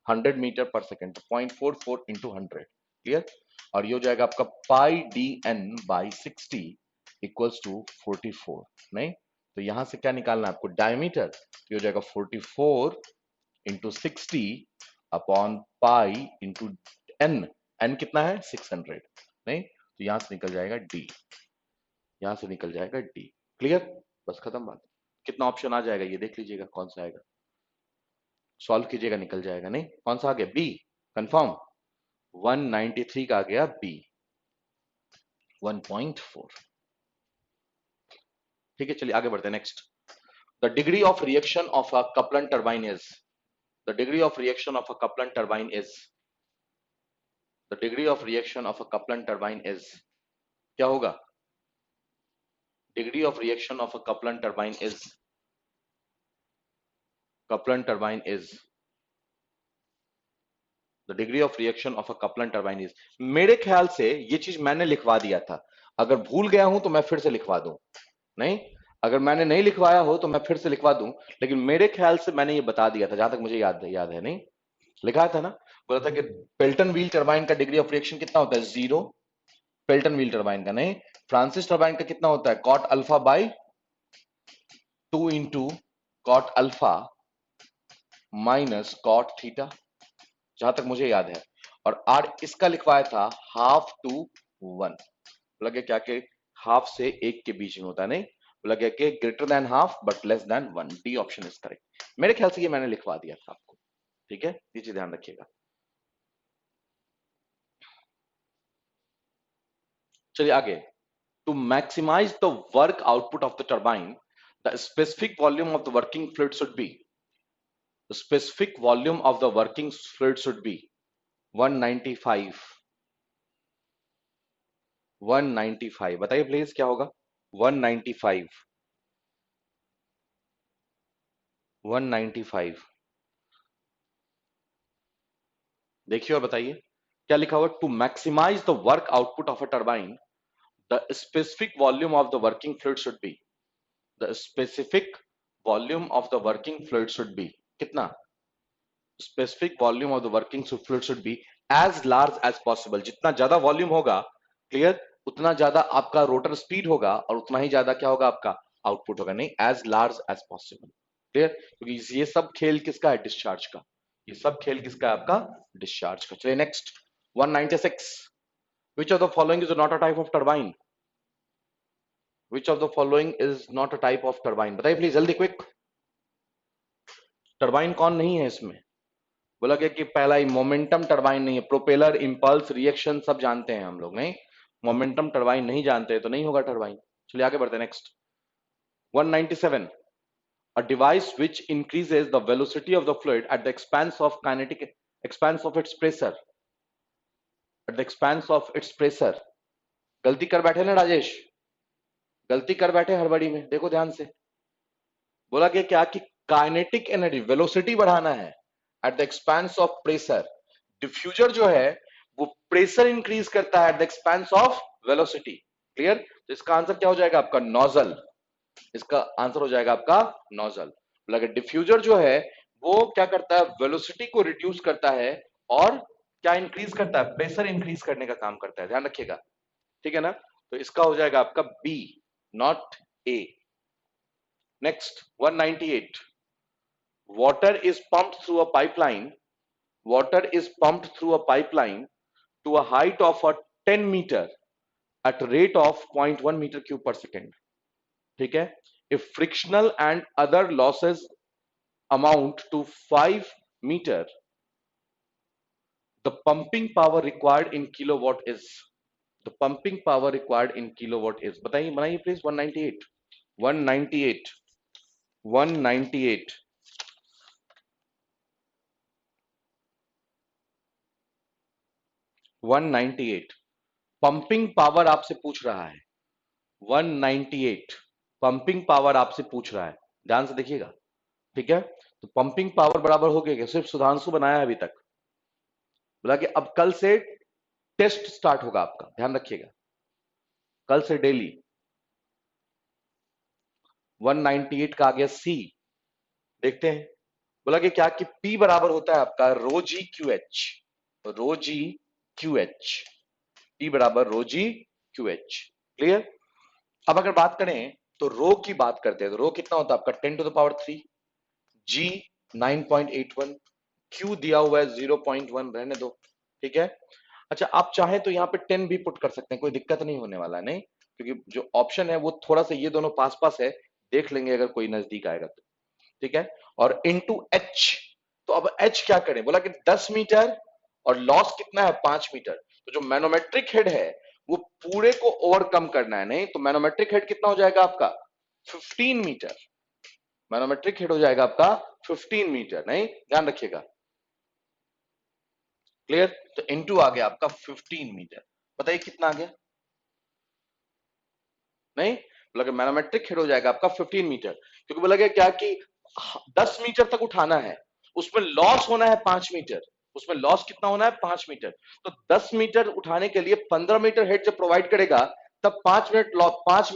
100 metre per second, तो 0.44 इंटू 100। क्लियर? और ये हो जाएगा आपका pi D N by 60 equals to 44 नहीं? तो यहां से क्या निकालना है आपको? डायमीटर। ये हो जाएगा 44 into 60 upon pi into N. N कितना है? 600 नहीं? तो यहां से निकल जाएगा डी। यहां से निकल जाएगा डी। क्लियर? बस खत्म बात। कितना ऑप्शन आ जाएगा ये देख लीजिएगा, कौन सा आएगा, सॉल्व कीजिएगा, निकल जाएगा नहीं? कौन सा आ गया? Be confirm. 193 का आ गया बी 1.4। ठीक है, चलिए आगे बढ़ते हैं। Next, the degree of reaction of a Kaplan turbine is. The degree of reaction of a Kaplan turbine is. The degree of reaction of a Kaplan turbine is क्या होगा? Degree of reaction of a Kaplan turbine is, Kaplan turbine is, the degree of reaction of a Kaplan turbine is. मेरे ख्याल से ये चीज मैंने लिखवा दिया था, अगर भूल गया हूं तो मैं फिर से लिखवा दूं नहीं? अगर मैंने नहीं लिखवाया हो तो मैं फिर से लिखवा दूं, लेकिन मेरे ख्याल से मैंने ये बता दिया था, जहां तक मुझे याद है नहीं, लिखा था ना, बोला था कि पेल्टन व्हील टरबाइन का डिग्री ऑफ रिएक्शन कितना होता है, 0। पेल्टन व्हील टरबाइन का नहीं, फ्रांसिस टरबाइन का कितना होता है, cot alpha by 2 into cot alpha minus cot theta, जहां तक मुझे याद है। और आर इसका लिखवाया था 1/2 to 1, लगे क्या कि हाफ से एक के बीच में होता है नहीं, लगे कि greater than half but less than 1, D option is correct. मेरे ख्याल से ये मैंने लिखवा दिया था आपको, ठीक है, ये चीज ध्यान रखिएगा। चलिए आगे, to maximize the work output of the turbine the specific volume of the working fluid should be, the specific volume of the working fluid should be 195। 195 बताइए प्लीज क्या होगा, 195, 195 देखिए और बताइए क्या लिखा हुआ, to maximize the work output of a turbine the specific volume of the working fluid should be, the specific volume of the working fluid should be कितना, specific volume of the working fluid should be as large as possible, जितना ज्यादा volume होगा, clear, उतना ज्यादा आपका rotor speed होगा और उतना ही ज्यादा क्या होगा आपका आउटपुट होगा, नहीं as large as possible, clear, क्योंकि ये सब खेल किसका है, डिस्चार्ज का, ये सब खेल किसका है आपका, डिस्चार्ज का। चलिए next 196, which of the following is not a type of turbine, which of the following is not a type of turbine, बताइए प्लीज जल्दी क्विक, टरबाइन कौन नहीं है इसमें, बोला गया कि पहला ही मोमेंटम टरबाइन नहीं है, प्रोपेलर इंपल्स रिएक्शन सब जानते हैं हम लोग, नहीं मोमेंटम टरबाइन नहीं जानते तो नहीं होगा टरबाइन। चलिए आगे बढ़ते हैं next 197, a device which increases the velocity of the fluid at the expense of kinetic expanse of its pressure, at the expense of its pressure, गलती कर बैठे ना राजेश, गलती कर बैठे हड़बड़ी में, देखो ध्यान से, बोला गया क्या कि काइनेटिक एनर्जी वेलोसिटी बढ़ाना है at the expense of pressure, diffuser जो है वो प्रेशर इंक्रीज करता है at the expense of velocity, clear, तो इसका आंसर क्या हो जाएगा आपका नोजल, इसका आंसर हो जाएगा आपका नोजल। बोला गया डिफ्यूजर जो है वो क्या करता है, वेलोसिटी को रिड्यूस करता है और क्या इंक्रीज करता है, प्रेशर इंक्रीज करने का काम करता है, ध्यान रखिएगा, ठीक है ना, तो इसका हो जाएगा आपका B not A. Next 198, water is pumped through a pipeline, water is pumped through a pipeline to a height of a 10 meter at rate of 0.1 meter cube per second, ठीक है, if frictional and other losses amount to 5 meter, the pumping power required in kilowatt is, the pumping power required in kilowatt is, बताइए बनाइए please 198, 198, 198, 198 pumping power आपसे पूछ रहा है, 198 pumping power आपसे पूछ रहा है, ध्यान से देखिएगा, ठीक है, तो पंपिंग पावर बराबर हो गया, सिर्फ सुधांशु बनाया है अभी तक, बोला कि अब कल से टेस्ट स्टार्ट होगा आपका, ध्यान रखिएगा, कल से डेली 198 का आ गया सी, देखते हैं, बोला कि क्या कि P बराबर होता है आपका रो g Q H, rho g Q H, P बराबर रो जी क्यू एच, क्लियर। अब अगर बात करें तो रो की बात करते हैं, तो रो कितना होता है आपका 10 to the power 3, G 9.81, Q दिया हुआ है 0.1, रहने दो, ठीक है। अच्छा आप चाहें तो यहाँ पे 10 भी पुट कर सकते हैं, कोई दिक्कत नहीं होने वाला है, नहीं, क्योंकि जो ऑप्शन है वो थोड़ा सा ये दोनों पास पास है, देख लेंगे अगर कोई नजदीक आएगा तो, ठीक है। और इनटू एच, तो अब एच क्या करें, बोला कि 10 मीटर और लॉस कितना है 5 मीटर, तो जो मैनोमेट्रिक हेड है वो पूरे को ओवरकम करना है, नहीं, तो मैनोमेट्रिक हेड कितना हो जाएगा आपका 15 मीटर, मैनोमेट्रिक हेड हो जाएगा आपका 15 मीटर, नहीं, ध्यान रखिएगा, क्लियर, तो इनटू आ गया आपका 15 मीटर, बताइए कितना आ गया, नहीं, बोला कि मैनोमेट्रिक हेड हो जाएगा आपका 15 मीटर, क्योंकि बोला गया क्या कि 10 मीटर तक उठाना है, उसमें लॉस होना है 5 मीटर, उसमें लॉस कितना होना है 5 मीटर, तो 10 मीटर उठाने के लिए 15 मीटर हेड जब प्रोवाइड करेगा तब 5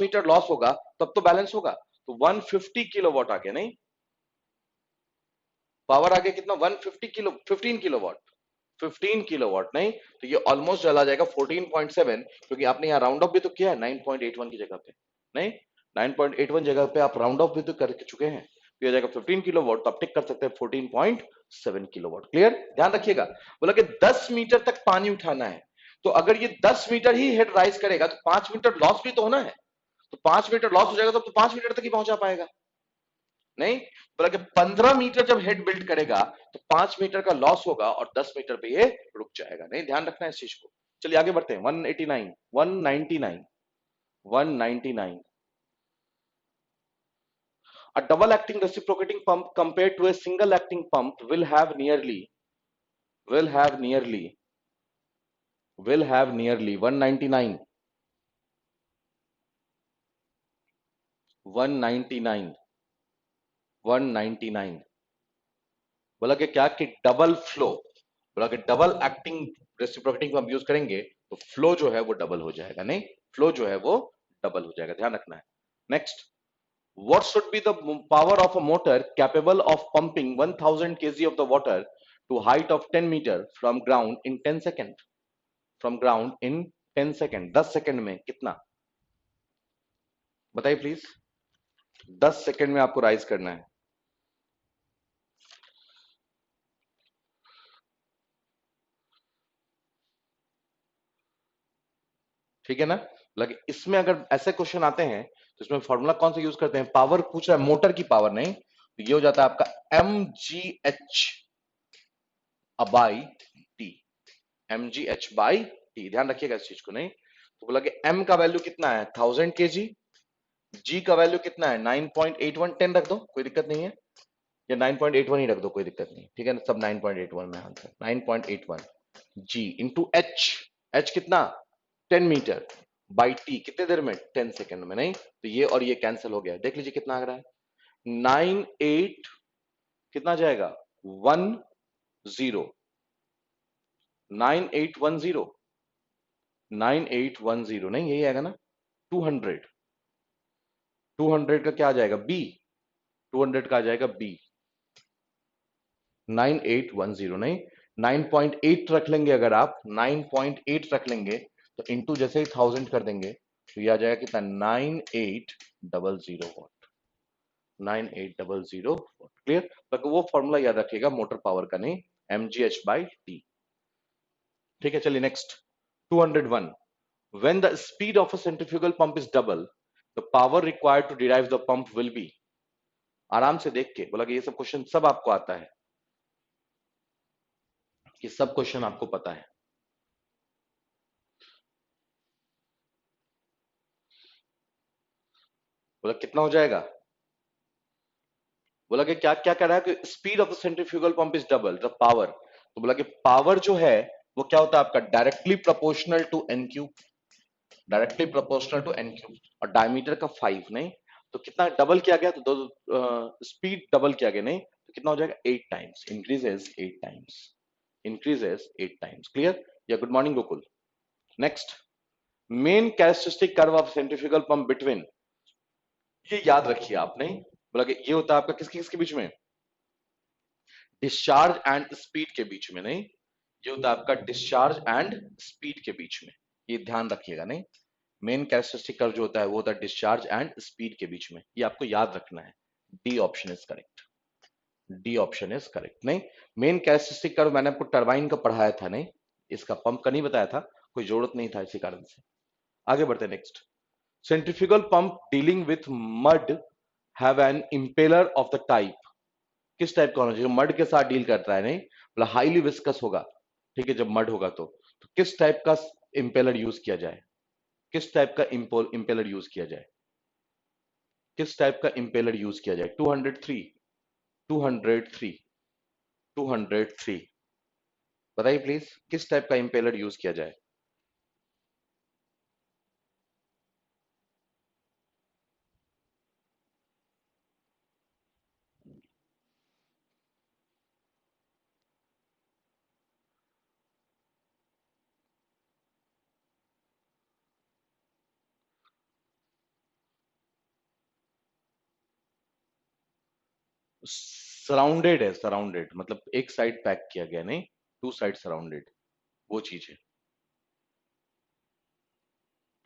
मीटर लॉस होगा, तब तो बैलेंस होगा, तो 150 किलोवाट आ गया, नहीं पावर आ गया कितना, 150 किलो 15 किलोवाट, 15 किलोवाट, नहीं तो ये ऑलमोस्ट चला जाएगा 14.7, क्योंकि आपने यहाँ राउंड ऑफ भी तो किया है 9.81 की जगह पे, नहीं 9.81 जगह पे आप राउंड ऑफ भी तो कर चुके हैं, तो ये आ जाएगा 15 किलोवाट, तो आप टिक कर सकते हैं 14.7 किलोवाट। क्लियर, ध्यान रखिएगा, बोला कि 10 मीटर तक पानी उठाना है, तो अगर ये 10 मीटर ही हेड राइज करेगा तो 5 मीटर लॉस भी तो होना है, तो 5 मीटर लॉस हो जाएगा तो 5 मीटर तक ही पहुंचा पाएगा, नहीं बोला कि 15 मीटर जब हेड बिल्ड करेगा तो 5 मीटर का लॉस होगा और 10 मीटर पे ये रुक जाएगा, नहीं ध्यान रखना है इस चीज को। चलिए आगे बढ़ते हैं, 189 199 199, a double acting reciprocating pump compared to a single acting pump will have nearly will have nearly 199 199 199, बोला कि क्या कि डबल फ्लो, बोला कि double acting reciprocating pump use करेंगे तो फ्लो जो है वो डबल हो जाएगा, नहीं फ्लो जो है वो डबल हो जाएगा, ध्यान रखना है। Next, what should be the power of a motor capable of pumping 1000 kg of the water to height of 10 meter from ground in 10 second, from ground in 10 second, 10 second में कितना, बताइए प्लीज, 10 सेकंड में आपको rise करना है। ठीक है ना, लगे इसमें अगर ऐसे क्वेश्चन आते हैं तो इसमें फॉर्मूला कौन सा यूज करते हैं, पावर पूछ रहा है, मोटर की पावर, नहीं तो ये हो जाता है आपका mgh by T, mgh by T, ध्यान रखिएगा इस चीज को, नहीं तो बोला कि m का वैल्यू कितना है 1000 kg, g का वैल्यू कितना है 9.81, 10 रख दो कोई दिक्कत नहीं है, या 9.81 ही रख दो कोई दिक्कत नहीं, ठीक है ना, सब 9.81 में आंसर 9.81, g इंटू h कितना 10 मीटर बाई टी कितने देर में 10 सेकंड में, नहीं तो ये और ये कैंसिल हो गया, देख लीजिए कितना आ रहा है 98, कितना जाएगा 10, 9810, 9810, नहीं यही आएगा ना 200, 200 का क्या आ जाएगा बी, 200 का आ जाएगा बी 9810, नहीं 9.8 रख लेंगे, अगर आप 9.8 रख लेंगे तो इंटू जैसे ही 1000 कर देंगे तो ये आ जाएगा कितना 9800 वॉट, 9800 वॉट। क्लियर, तो वो फॉर्मूला याद रखिएगा मोटर पावर का, नहीं mgh बाई टी। ठीक है, चलिए next 201, when the speed of a centrifugal pump is double the power required to derive the pump will be, आराम से देख के बोला कि ये सब क्वेश्चन सब आपको आता है, ये सब क्वेश्चन आपको पता है, बोला कितना हो जाएगा, बोला कि क्या क्या कह रहा है कि speed of the centrifugal pump is double the power, तो बोला कि पावर जो है वो क्या होता है आपका directly proportional to N cube, directly proportional to N cube, और डायमीटर का 5, नहीं तो कितना डबल किया गया, तो दो स्पीड डबल किया गया, नहीं तो कितना हो जाएगा 8 times, increases 8 times, increases 8 times. Clear, या good morning Gokul. Next, main characteristic curve of centrifugal pump between, ये याद रखिए आपने, बोला कि ये होता है आपका किसके किसके बीच में, डिस्चार्ज एंड स्पीड के बीच में, नहीं ये होता है आपका डिस्चार्ज एंड स्पीड के बीच में, ये ध्यान रखिएगा, नहीं मेन कैरेक्टरिस्टिक कर्व जो होता है वो होता है डिस्चार्ज एंड स्पीड के बीच में, ये आपको याद रखना है, D option is correct, D option is correct. नहीं मेन कैरेक्टरिस्टिक कर्व मैंने आपको टरबाइन का पढ़ाया था, नहीं इसका पंप का नहीं बताया था, कोई जरूरत नहीं था इसी कारण से। आगे बढ़ते next, centrifugal pump dealing with mud have an impeller of the type, किस टाइप का होना चाहिए, मड के साथ डील करता है, नहीं मतलब हाईली विस्कस होगा, ठीक है जब मड होगा तो किस टाइप का इंपेलर यूज किया जाए, किस टाइप का इंपेलर यूज किया जाए, किस टाइप का इंपेलर यूज किया जाए, 203 203 203, बताइए प्लीज किस टाइप का इंपेलर यूज किया जाए। सराउंडेड है, सराउंडेड मतलब एक साइड पैक किया गया, नहीं, टू साइड सराउंडेड, वो चीज है।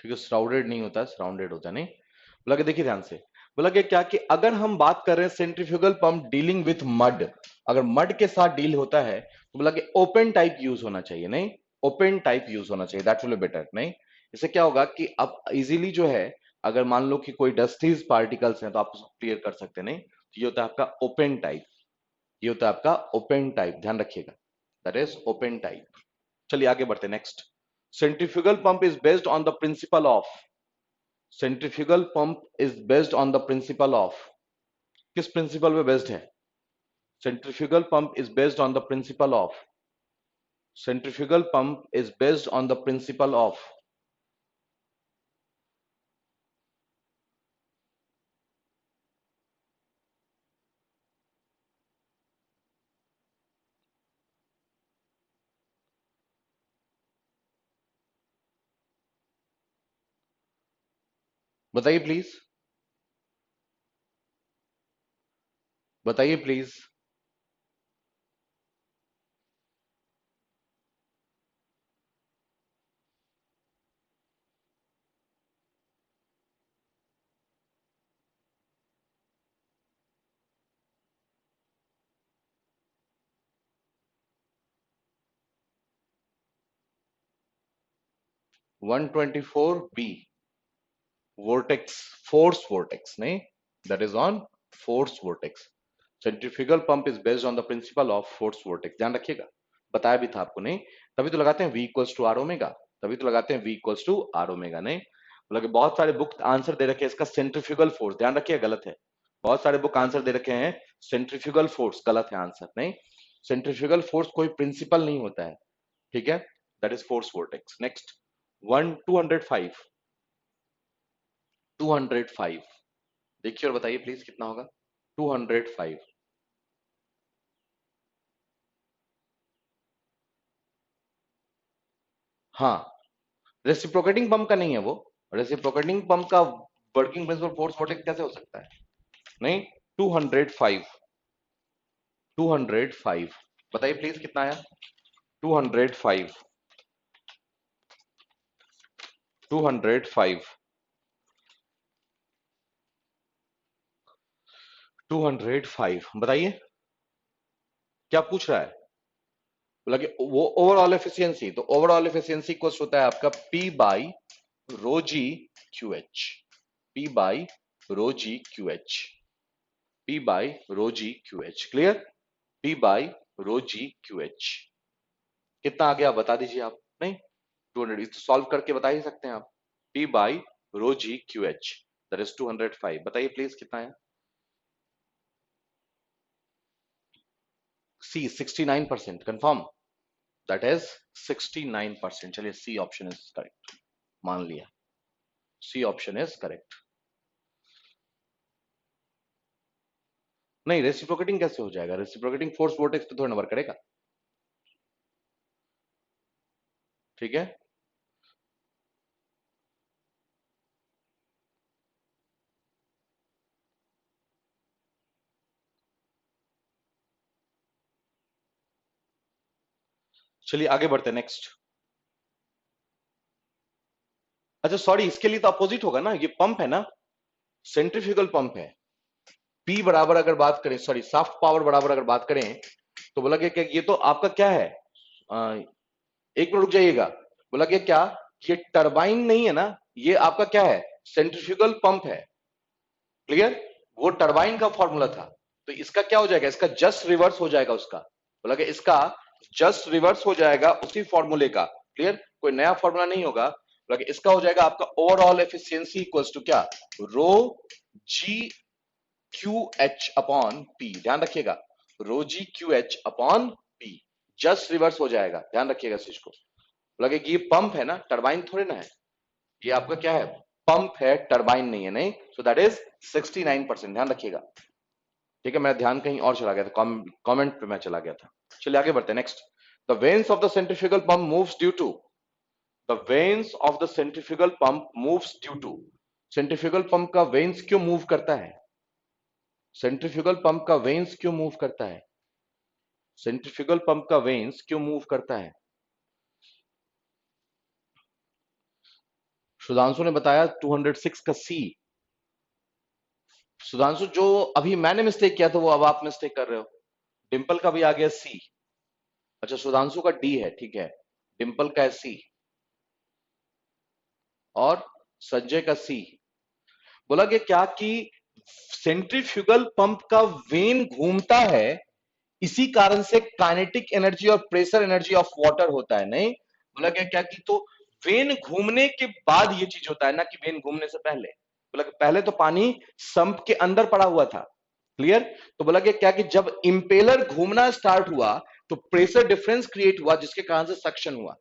ठीक है, सराउंडेड नहीं होता, सराउंडेड होता है, नहीं। बोला कि देखिए ध्यान से, बोला कि क्या कि अगर हम बात कर रहे हैं centrifugal pump dealing with mud, अगर मड के साथ डील होता है तो बोला कि ओपन टाइप यूज होना चाहिए, नहीं, ओपन टाइप यूज होना चाहिए, दैट विल बी बेटर, नहीं। इससे क्या होगा कि अब इजीली जो है, अगर मान लो कि कोई डस्टीज पार्टिकल्स हैं तो आप उसको क्लियर कर सकते हैं, नहीं, तो ये होता है आपका ओपन टाइप, ये होता है आपका ओपन टाइप, ध्यान रखिएगा, दैट इज ओपन टाइप। चलिए आगे बढ़ते, next. Centrifugal pump is based on the principle of, centrifugal pump is based on the principle of, किस प्रिंसिपल पे बेस्ड है? Centrifugal pump is based on the principle of, centrifugal pump is based on the principle of, बताइए please, बताइए please. 124 B, vortex, force vortex, नहीं, that is on force vortex, centrifugal pump is based on the principle of force vortex, ध्यान रखिएगा, बताया भी था आपको, नहीं, तभी तो लगाते हैं V equals to R omega, तभी तो लगाते हैं V equals to R omega, नहीं। बोला कि बहुत सारे बुक आंसर दे रखे हैं इसका सेंट्रीफ्यूगल फोर्स, ध्यान रखिए गलत है, बहुत सारे बुक आंसर दे रखे हैं सेंट्रीफ्यूगल फोर्स, गलत है आंसर, नहीं, सेंट्रीफ्यूगल फोर्स कोई प्रिंसिपल नहीं होता है, ठीक है, that is force vortex. Next, 205, 205, देखिए और बताइए प्लीज कितना होगा? 205, हाँ, रेसिप्रोकेटिंग पंप का नहीं है वो, रेसिप्रोकेटिंग पंप का वर्किंग प्रिंसिपल फोर्स वोल्टेज कैसे हो सकता है? नहीं, 205, 205, बताइए प्लीज कितना आया? 205, 205, 205, बताइए क्या पूछ रहा है? बोला कि वो ओवरऑल एफिशिएंसी, तो ओवरऑल एफिशिएंसी कोस्ट होता है आपका P by rho g Q H, P by rho g Q H, P by rho g Q H, clear? P by rho g Q H, कितना आ गया बता दीजिए आप, नहीं, 200 सॉल्व करके बता ही सकते हैं आप, P by rho g Q H, that is 205, बताइए प्लीज कितना है? सी 69%, कंफर्म, दैट इज 69%, चलिए सी ऑप्शन इज करेक्ट, मान लिया, सी ऑप्शन इज करेक्ट। नहीं, रेसिप्रोकेटिंग कैसे हो जाएगा? रेसिप्रोकेटिंग फोर्स वोर्टेक्स पे थोड़ा नंबर करेगा, ठीक है। चलिए आगे बढ़ते हैं, नेक्स्ट। अच्छा सॉरी, इसके लिए तो अपोजिट होगा ना, ये पंप है ना, सेंट्रीफ्यूगल पंप है, P बराबर अगर बात करें, सॉरी सॉफ्ट पावर बराबर अगर बात करें, तो बोला कि ये तो आपका क्या है, एक मिनट रुक जाइएगा, बोला कि क्या, ये टरबाइन नहीं है ना, ये आपका क्या है, सेंट्रीफ्यूगल पंप है, क्लियर, वो टरबाइन का फॉर्मूला था, तो इसका क्या हो जाएगा, इसका जस्ट रिवर्स हो जाएगा उसका, बोला कि इसका जस्ट रिवर्स हो जाएगा उसी फॉर्मूले का, क्लियर, कोई नया फॉर्मूला नहीं होगा, बोला कि इसका हो जाएगा आपका ओवरऑल एफिशिएंसी इक्वल्स टू क्या, rho g Q H upon P, ध्यान रखिएगा, rho g Q H upon P, just reverse हो जाएगा, ध्यान रखिएगा इस चीज को, लगे कि ये पंप है ना, टरबाइन थोड़े ना है, ये आपका क्या है, पंप है, टरबाइन नहीं है, नहीं, सो दैट इज 69%, ध्यान रखिएगा, ठीक है, मेरा ध्यान कहीं और चला गया था, कमेंट पे मैं चला गया था, चलिए आगे बढ़ते हैं, next. The vanes of the centrifugal pump moves due to, the vanes of the centrifugal pump moves due to, centrifugal pump का वेन्स क्यों मूव करता है? सेंट्रीफ्यूगल पंप का वेन्स क्यों मूव करता है? सेंट्रीफ्यूगल पंप का वेन्स क्यों मूव करता है? सुधांशु ने बताया 206 का सी। सुधांशु, जो अभी मैंने मिस्टेक किया था वो अब आप मिस्टेक कर रहे हो। डिंपल का भी आ गया सी। अच्छा, सुधांशु का डी है, ठीक है। डिंपल का है सी और संजय का सी। बोला गया क्या कि सेंट्रीफ्यूगल पंप का वेन घूमता है, इसी कारण से काइनेटिक एनर्जी और प्रेशर एनर्जी ऑफ वाटर होता है। नहीं, बोला गया क्या कि तो वेन घूमने के बाद ये चीज होता है ना, कि वेन घूमने से पहले। बोला कि पहले तो पानी संप के अंदर पड़ा हुआ था। क्लियर? तो बोला गया क्या कि जब इंपेलर घूमना स्टार्ट हुआ तो प्रेशर डिफरेंस क्रिएट हुआ, जिसके कारण से सक्शन हुआ।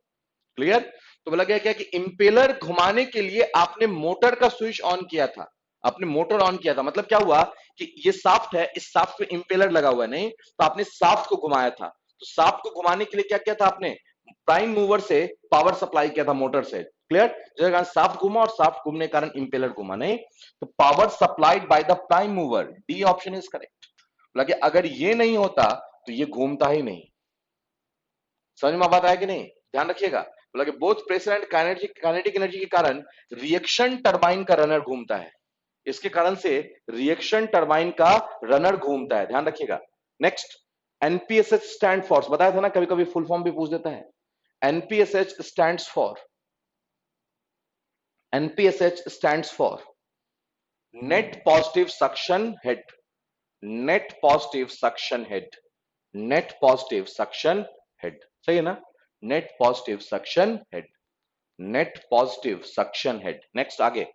क्लियर? तो बोला गया क्या कि इंपेलर घुमाने के लिए आपने मोटर का स्विच ऑन किया था। आपने मोटर ऑन किया था, मतलब क्या हुआ कि ये शाफ्ट है, इस शाफ्ट पे इंपेलर लगा हुआ है, नहीं तो आपने शाफ्ट को घुमाया था। तो शाफ्ट को घुमाने के लिए क्या किया था आपने? प्राइम मूवर से पावर सप्लाई किया था मोटर से। क्लियर? जिसके कारण शाफ्ट घुमा और शाफ्ट घूमने के कारण इंपेलर घुमा। नहीं तो power supplied by the prime mover, D option is correct. लगे अगर ये नहीं होता तो ये घूमता ही नहीं। समझ में बात आया कि नहीं? ध्यान रखिएगा। बोला कि both pressure and kinetic energy के कारण रिएक्शन टरबाइन का रनर घूमता है। इसके कारण से रिएक्शन टरबाइन का रनर घूमता है, ध्यान रखिएगा। नेक्स्ट, एनपीएसएच स्टैंड फॉर, बताया था ना, कभी कभी फुल फॉर्म भी पूछ देता है। NPSH stands for, NPSH stands for net positive suction head. Net positive suction head, net positive suction head, सही है ना? Net positive suction head, net positive suction head. Next आगे,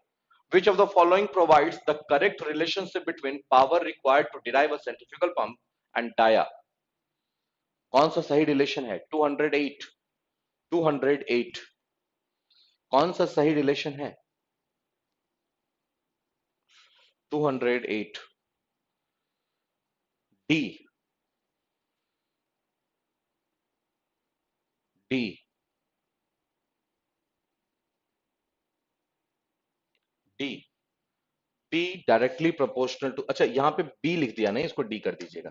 which of the following provides the correct relationship between power required to derive a centrifugal pump and dia? कौन सा सही relation है? 208, 208 कौन सा सही रिलेशन है? 208 D, D, D, P directly proportional to, अच्छा यहां पे B लिख दिया, नहीं इसको D कर दीजिएगा,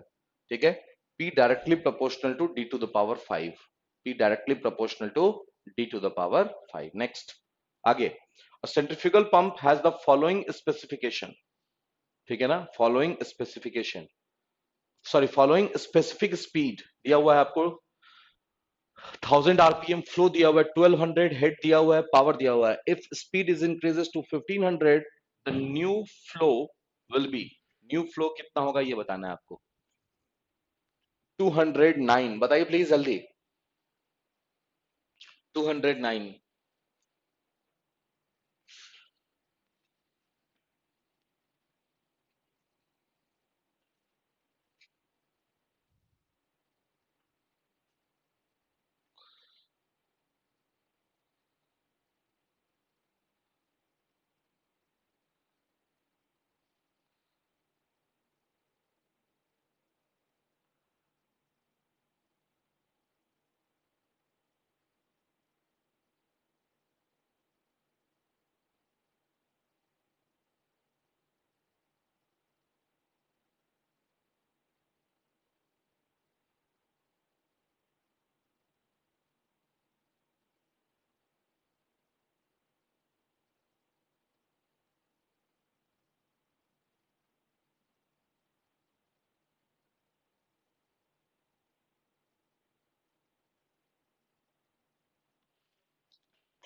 ठीक है। P directly proportional to D to the power 5, P directly proportional to D to the power 5। Next आगे, a centrifugal pump has the following specification, ठीक है ना, following specification, sorry following specific speed दिया हुआ है आपको, 1000 आरपीएम, फ्लो दिया हुआ है 1200, हेड दिया हुआ है, पावर दिया हुआ है। If speed is increases to 1500 the new flow will be, new flow कितना होगा ये बताना है आपको। 209 बताइए प्लीज जल्दी। 209,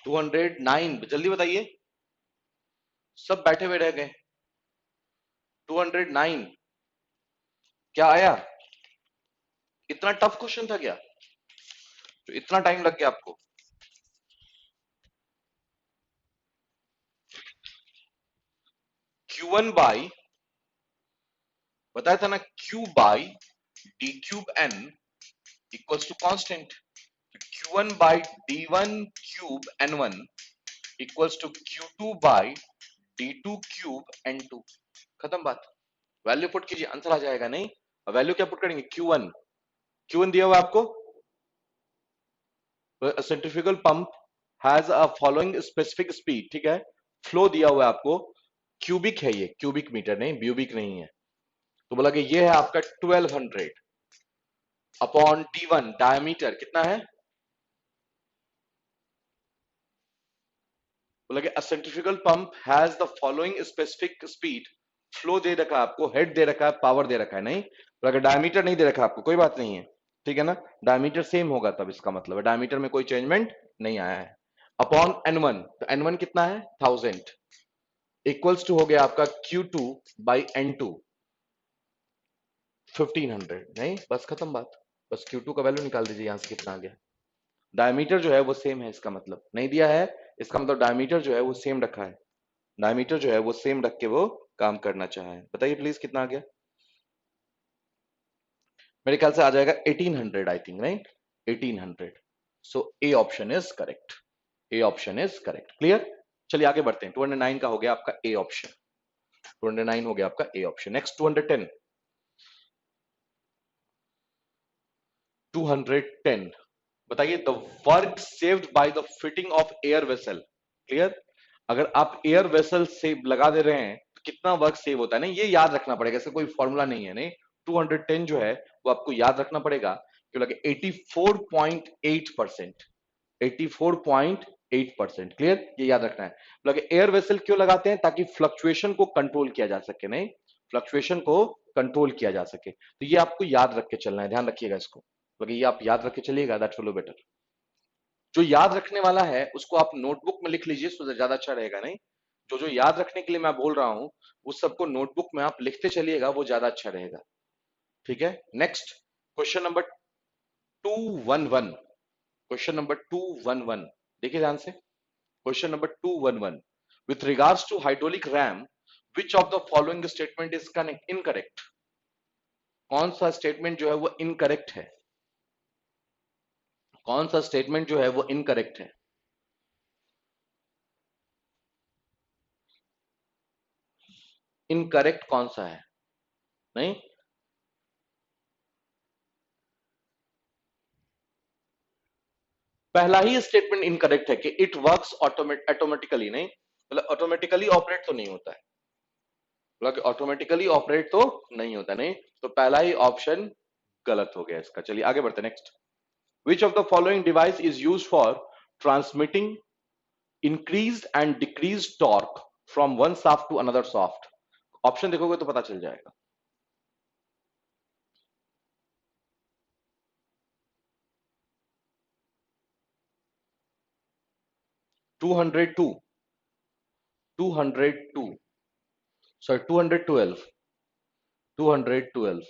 209 जल्दी बताइए, सब बैठे हुए रह गए। 209 क्या आया? इतना टफ क्वेश्चन था क्या तो इतना टाइम लग गया आपको? Q1 बाई, बताया था ना, Q by D cube N equals to constant. Q1 by D1 cube N1 equals to Q2 by D2 cube N2। खत्म बात। वैल्यू पुट कीजिए, आंसर आ जाएगा। नहीं, वैल्यू क्या पुट करेंगे? Q1, Q1 दिया हुआ आपको, centrifugal pump has a following specific speed, ठीक है। फ्लो दिया हुआ है आपको, क्यूबिक है ये, क्यूबिक मीटर नहीं, ब्यूबिक नहीं है। तो बोला कि ये है आपका 1200 अपॉन D1 डायमीटर कितना है, बोला कि a centrifugal pump has the following specific speed, flow दे रखा है आपको, हेड दे रखा है, पावर दे रखा है, नहीं बोला कि डायमीटर नहीं दे रखा आपको, कोई बात नहीं है, ठीक है ना, डायमीटर सेम होगा तब इसका मतलब है डायमीटर में कोई चेंजमेंट नहीं आया है, अपॉन N1, तो N1 कितना है 1000 इक्वल्स टू हो गया आपका Q2 बाई N2 1500, नहीं बस खत्म बात, बस Q2 का वैल्यू निकाल दीजिए यहां से कितना आ गया, डायमीटर जो है वो सेम है, इसका मतलब नहीं दिया है, इसका मतलब डायमीटर जो है वो सेम रखा है, डायमीटर जो है वो सेम रख के वो काम करना चाहा है, बताइए प्लीज कितना आ गया, मेरे ख्याल से आ जाएगा 1800 I think, right 1800, so A option is correct, A option is correct, clear. चलिए आगे बढ़ते हैं, 209 का हो गया आपका ए ऑप्शन, 209 हो गया आपका ए ऑप्शन, नेक्स्ट 210, 210 बताइए the work saved by the fitting of air vessel, clear, अगर आप एयर वेसल से लगा दे रहे हैं तो कितना वर्क सेव होता है, नहीं ये याद रखना पड़ेगा, इसका कोई फॉर्मूला नहीं है, नहीं 210 जो है वो आपको याद रखना पड़ेगा, क्यों लगे 84.8%, 84.8%, क्लियर, ये याद रखना है, लगे एयर वेसल क्यों लगाते हैं, ताकि फ्लक्चुएशन को कंट्रोल किया जा सके, नहीं फ्लक्चुएशन को कंट्रोल किया जा सके, तो ये आपको याद रख के चलना है, ध्यान रखिएगा इसको, लगे ये आप याद रख के चलिएगा, दैट विल बी बेटर, जो याद रखने वाला है उसको आप नोटबुक में लिख लीजिए तो ज्यादा अच्छा रहेगा, नहीं जो जो याद रखने के लिए मैं बोल रहा हूं उस सबको नोटबुक में आप लिखते चलिएगा, वो ज्यादा अच्छा रहेगा, ठीक है। Next question number 211, question number 211 देखिए ध्यान से, question number 211 with regards to hydraulic ram which of the following statement is incorrect, कौन सा स्टेटमेंट जो है वो इनकरेक्ट है, कौन सा स्टेटमेंट जो है वो इनकरेक्ट है, इनकरेक्ट कौन सा है, नहीं पहला ही स्टेटमेंट इनकरेक्ट है कि इट वर्क्स ऑटोमेटिकली, नहीं मतलब ऑटोमेटिकली ऑपरेट तो नहीं होता है, मतलब ऑटोमेटिकली ऑपरेट तो नहीं होता, नहीं तो पहला ही ऑप्शन गलत हो गया इसका, चलिए आगे बढ़ते next, which of the following device is use for transmitting increased and decreased torque from one shaft to another shaft, option देखोगे तो पता चल जाएगा, 202, 202 सॉरी 212, 212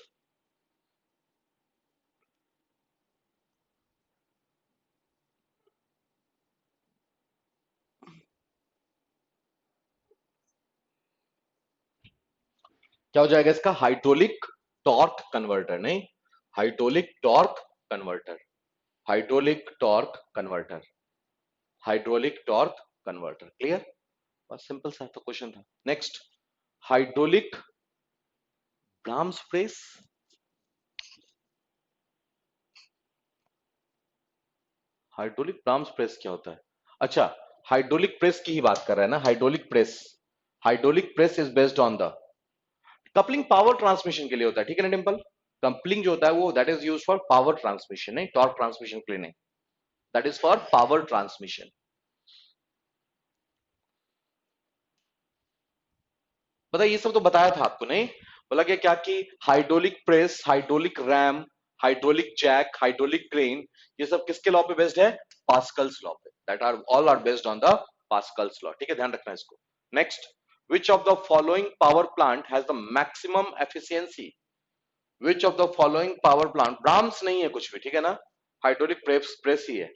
क्या हो जाएगा इसका, हाइड्रोलिक टॉर्क कन्वर्टर, नहीं hydraulic torque converter, hydraulic torque converter, hydraulic torque converter, clear, बस सिंपल सा तो क्वेश्चन था। Next hydraulic Bramah's press, hydraulic Bramah's press क्या होता है, अच्छा हाइड्रोलिक प्रेस की ही बात कर रहे हैं ना, hydraulic press, hydraulic press is based on the coupling, power transmission के लिए होता है, ठीक है ना डिंपल, कपलिंग जो होता है वो that is use for power transmission, नहीं टॉर्क ट्रांसमिशन के लिए नहीं, that is for power transmission, बताइए ये सब तो बताया था आपको, नहीं बोला क्या क्या कि hydraulic press, hydraulic ram, hydraulic jack, hydraulic crane, ये सब किसके लॉ पे बेस्ड है, पास्कल्स लॉ पे, that are all are based on the Pascal's law, ठीक है ध्यान रखना इसको। Next which of the following power plant has the maximum efficiency, which of the following power plant, Brahms नहीं है कुछ भी, ठीक है ना, हाइड्रोलिक प्रेस प्रेस ही है,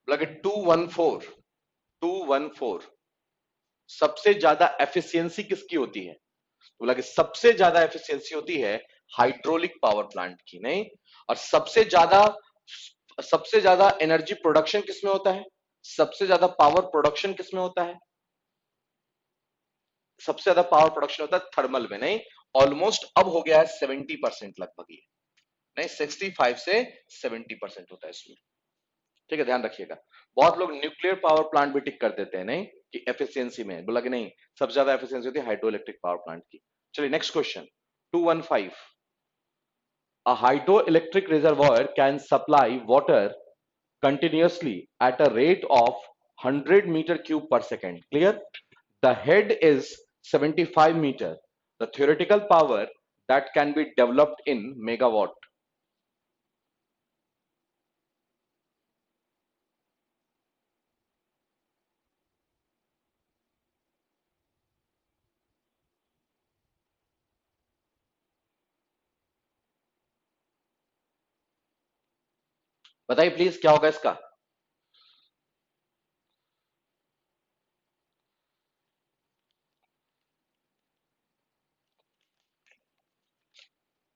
लगे 214, 214 सबसे ज्यादा एफिशिएंसी किसकी होती है, तो बोला कि सबसे ज्यादा एफिशिएंसी होती है हाइड्रोलिक पावर प्लांट की, नहीं और सबसे ज्यादा एनर्जी प्रोडक्शन किसमें होता है, सबसे ज्यादा पावर प्रोडक्शन किसमें होता है, सबसे ज्यादा पावर प्रोडक्शन होता है थर्मल में, नहीं ऑलमोस्ट अब हो गया है 70% लगभग ये, नहीं 65 से 70% होता है इसमें, ठीक है ध्यान रखिएगा, बहुत लोग न्यूक्लियर पावर प्लांट भी टिक कर देते हैं, नहीं कि एफिशिएंसी में, बोला कि नहीं, सबसे ज्यादा एफिशिएंसी होती है हाइड्रो इलेक्ट्रिक पावर प्लांट की। चलिए next question 215, a hydroelectric reservoir can supply water continuously at a rate of 100 meter cube per second. Clear? The head is 75 meter. The theoretical power that can be developed in megawatt. बताइए please क्या होगा इसका।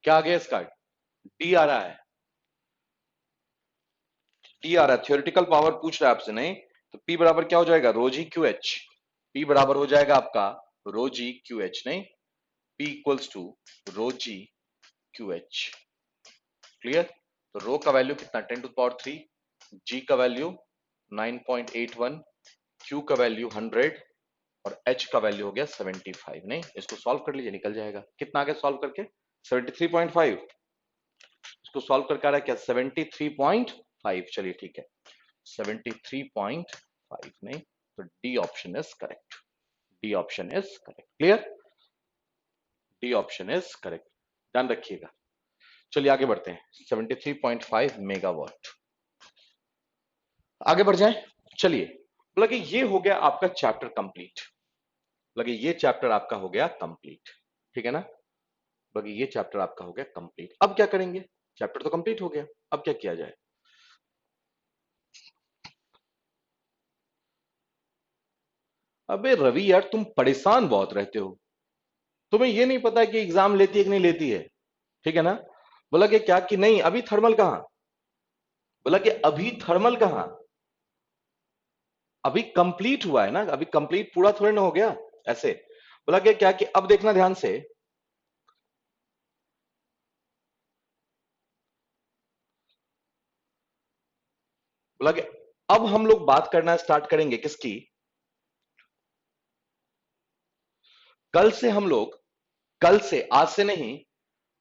क्या आ गया इसका? D आ रहा है, D आ रहा है। थ्योरेटिकल पावर पूछ रहा है आपसे, नहीं तो पी बराबर क्या हो जाएगा, रोजी क्यू एच। पी बराबर हो जाएगा आपका रोजी क्यू एच, नहीं, पी इक्वल्स टू रोजी क्यू एच। क्लियर? तो रो का वैल्यू कितना, 10 टू पावर 3, जी का वैल्यू 9.81, क्यू का वैल्यू 100 और एच का वैल्यू हो गया 75। नहीं, इसको सॉल्व कर लीजिए, निकल जाएगा। कितना आ गया सॉल्व करके, 73.5। इसको सॉल्व करके आ रहा है क्या, 73.5। चलिए ठीक है, 73.5। नहीं तो D option is correct, D option is correct. Clear? D option is correct, ध्यान रखिएगा। चलिए आगे बढ़ते हैं, 73.5 मेगावाट। आगे बढ़ जाए। चलिए, बोला कि ये हो गया आपका चैप्टर कंप्लीट, लगे ये चैप्टर आपका हो गया कंप्लीट, ठीक है ना। लगे ये चैप्टर आपका हो गया कंप्लीट। अब क्या करेंगे, चैप्टर तो कंप्लीट हो गया, अब क्या किया जाए। अबे रवि यार, तुम परेशान बहुत रहते हो, तुम्हें ये नहीं पता कि एग्जाम लेती है कि नहीं लेती है, ठीक है ना। बोला कि क्या कि नहीं, अभी थर्मल कहां, बोला कि अभी थर्मल कहां, अभी कंप्लीट हुआ है ना, अभी कंप्लीट पूरा थोड़ी ना हो गया ऐसे। बोला कि क्या कि अब देखना ध्यान से, बोला कि अब हम लोग बात करना स्टार्ट करेंगे किसकी, कल से हम लोग, कल से, आज से नहीं,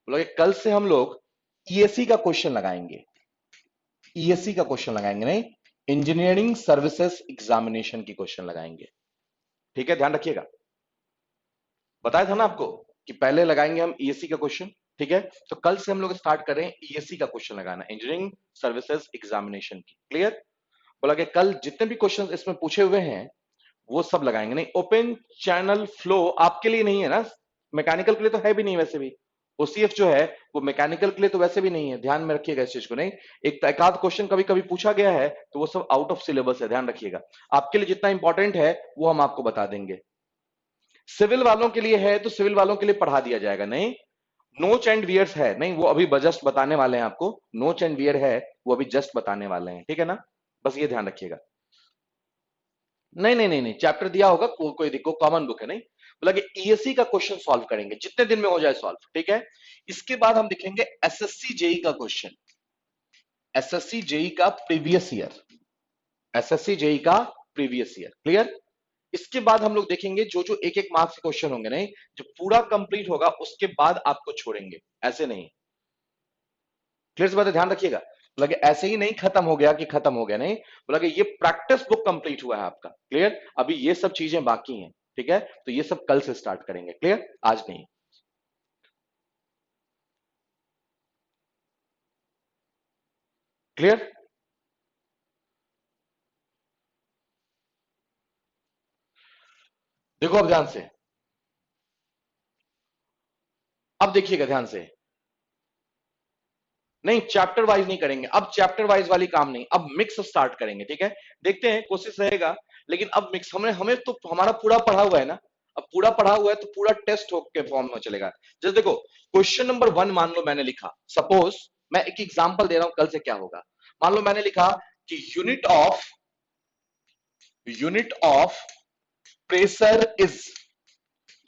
बोला कि कल से हम लोग ईएससी का क्वेश्चन लगाएंगे, ईएससी का क्वेश्चन लगाएंगे, नहीं, इंजीनियरिंग सर्विसेज एग्जामिनेशन की क्वेश्चन लगाएंगे, ठीक है, ध्यान रखिएगा। बताया था ना आपको कि पहले लगाएंगे हम ईएससी का क्वेश्चन, ठीक है। तो कल से हम लोग स्टार्ट कर रहे हैं ईएससी का क्वेश्चन लगाना, इंजीनियरिंग सर्विसेज एग्जामिनेशन की। क्लियर? बोला कि कल जितने भी क्वेश्चन इसमें पूछे हुए हैं वो सब लगाएंगे। नहीं, ओपन चैनल फ्लो आपके लिए नहीं है ना, मैकेनिकल के लिए तो है भी नहीं वैसे भी, ओसीएफ जो है वो मैकेनिकल के लिए तो वैसे भी नहीं है, ध्यान में रखिएगा इस चीज को। नहीं, एक आध क्वेश्चन कभी कभी पूछा गया है तो वो सब आउट ऑफ सिलेबस है, ध्यान रखिएगा। आपके लिए जितना इंपॉर्टेंट है वो हम आपको बता देंगे। सिविल वालों के लिए है तो सिविल वालों के लिए पढ़ा दिया जाएगा। नहीं, नोच एंड वियर्स है, नहीं वो अभी जस्ट बताने वाले हैं आपको, नोच एंड वियर है वो अभी जस्ट बताने वाले हैं, ठीक है ना, बस ये ध्यान रखिएगा। नहीं नहीं नहीं नहीं, चैप्टर दिया होगा, कोई दिक्कत, कॉमन बुक है। नहीं, बोला कि ईएससी का क्वेश्चन सॉल्व करेंगे जितने दिन में हो जाए सॉल्व, ठीक है। इसके बाद हम देखेंगे एसएससी जेई का क्वेश्चन, एसएससी जेई का प्रीवियस ईयर, एसएससी जेई का प्रीवियस ईयर। क्लियर? इसके बाद हम लोग देखेंगे जो जो एक एक मार्क्स के क्वेश्चन होंगे, नहीं जो पूरा कंप्लीट होगा उसके बाद आपको छोड़ेंगे, ऐसे नहीं। क्लियर से बात है, ध्यान रखिएगा। बोला कि ऐसे ही नहीं खत्म हो गया कि खत्म हो गया, नहीं, बोला कि ये प्रैक्टिस बुक कंप्लीट हुआ है आपका। क्लियर? अभी ये सब चीजें बाकी हैं, ठीक है, तो ये सब कल से स्टार्ट करेंगे। क्लियर? आज नहीं। क्लियर? देखो अब ध्यान से, अब देखिएगा ध्यान से। नहीं, चैप्टर वाइज नहीं करेंगे अब, चैप्टर वाइज वाली काम नहीं, अब मिक्स स्टार्ट करेंगे, ठीक है। देखते हैं, कोशिश रहेगा, लेकिन अब मिक्स, हमने हमें तो हमारा पूरा पढ़ा हुआ है ना, अब पूरा पढ़ा हुआ है तो पूरा टेस्ट हो के फॉर्म में चलेगा। जैसे देखो, क्वेश्चन नंबर 1 मान लो मैंने लिखा, सपोज मैं एक एग्जांपल दे रहा हूं कल से क्या होगा। मान लो मैंने लिखा कि यूनिट ऑफ प्रेशर इज,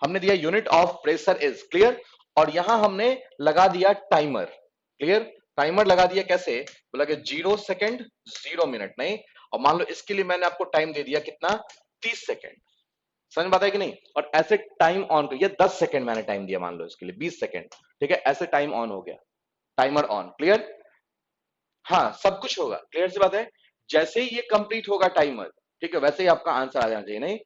हमने दिया unit of pressure is. Clear? और यहां हमने लगा दिया टाइमर। क्लियर? टाइमर लगा दिया कैसे, बोला कि 0 सेकंड 0 मिनट। नहीं, और मान लो इसके लिए मैंने आपको टाइम दे दिया कितना, 30 सेकेंड। समझ में आता है कि नहीं? और ऐसे टाइम ऑन कर, ये 10 सेकेंड मैंने टाइम दिया, मान लो इसके लिए 20 सेकेंड, ठीक है, ऐसे टाइम ऑन हो गया, टाइमर ऑन, क्लियर? हाँ, सब कुछ होगा, क्लियर सी बात है। जैसे ही ये कंप्लीट होगा टाइमर, ठीक है, वैसे ही आपका आंसर आ जाना चाहिए। नहीं,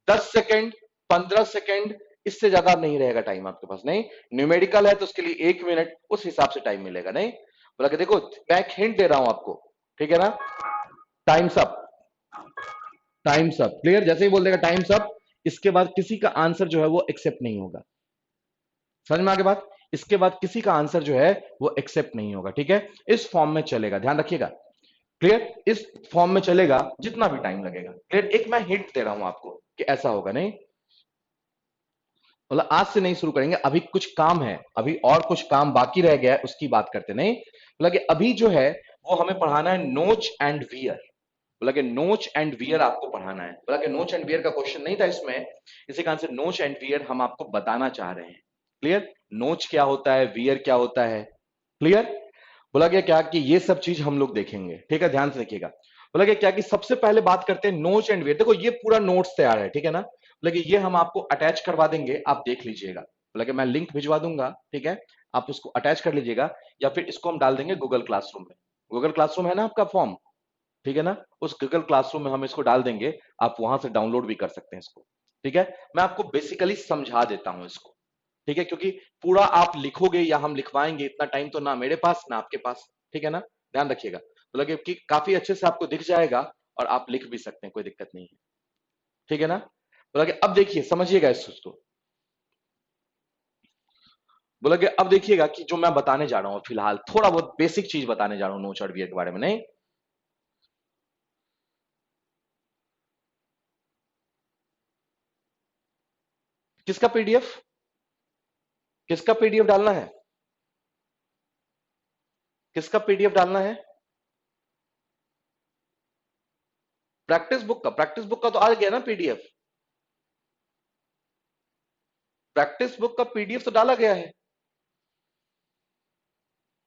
10 सेकेंड, 15 सेकेंड, इससे ज्यादा नहीं रहेगा टाइम आपके पास। नहीं, न्यूमेरिकल है तो उसके लिए 1 मिनट उस हिसाब से टाइम मिलेगा। नहीं, बोला कि देखो मैं एक हिंट दे रहा हूं आपको, ठीक है ना? Times up, times up, clear? जैसे ही बोल देगा टाइम्स अप, इसके बाद किसी का आंसर जो है वो एक्सेप्ट नहीं होगा। समझ में आगे बात? इसके बाद किसी का आंसर जो है वो एक्सेप्ट नहीं होगा, ठीक है? इस फॉर्म में चलेगा, ध्यान रखिएगा, क्लियर? इस फॉर्म में चलेगा जितना भी टाइम लगेगा, क्लियर? एक मैं हिंट दे रहा हूं आपको कि ऐसा होगा। नहीं, मतलब आज से नहीं शुरू करेंगे, अभी कुछ काम है, अभी और कुछ काम बाकी रह गया है, उसकी बात करते। नहीं, बोला कि अभी जो है वो हमें पढ़ाना है नोच एंड वियर। बोला कि नोच एंड वियर आपको पढ़ाना है। बोला कि नोच एंड वियर का क्वेश्चन नहीं था इसमें, इसी कारण से नोच एंड वियर हम आपको बताना चाह रहे हैं। क्लियर? नोच क्या होता है, वियर क्या होता है, क्लियर? बोला गया क्या कि ये सब चीज हम लोग देखेंगे, ठीक है, ध्यान से देखिएगा। बोला गया क्या कि सबसे पहले बात करते हैं नोच एंड वियर। देखो ये पूरा नोट्स तैयार है, ठीक है ना? बोला कि ये हम आपको अटैच करवा देंगे, आप देख लीजिएगा। बोला कि मैं लिंक भिजवा दूंगा, ठीक है, आप उसको अटैच कर लीजिएगा, या फिर इसको हम डाल देंगे गूगल क्लासरूम में। गूगल क्लासरूम है ना आपका फॉर्म, ठीक है ना? उस गूगल क्लासरूम में हम इसको डाल देंगे, आप वहां से डाउनलोड भी कर सकते हैं इसको, ठीक है? मैं आपको बेसिकली समझा देता हूं इसको, ठीक है, क्योंकि पूरा आप लिखोगे या हम लिखवाएंगे, इतना टाइम तो ना मेरे पास ना आपके पास, ठीक है ना? ध्यान रखिएगा। तो लगे कि काफी अच्छे से आपको दिख जाएगा और आप लिख भी सकते हैं, कोई दिक्कत नहीं है, ठीक है ना? बोला कि अब देखिए, समझिएगा इस चीज को। बोला कि अब देखिएगा कि जो मैं बताने जा रहा हूं फिलहाल, थोड़ा बहुत बेसिक चीज बताने जा रहा हूं नोच और वियर के बारे में। नहीं, किसका पीडीएफ, किसका पीडीएफ डालना है, किसका पीडीएफ डालना है? प्रैक्टिस बुक का, प्रैक्टिस बुक का तो आ गया ना पीडीएफ, प्रैक्टिस बुक का पीडीएफ तो डाला गया है।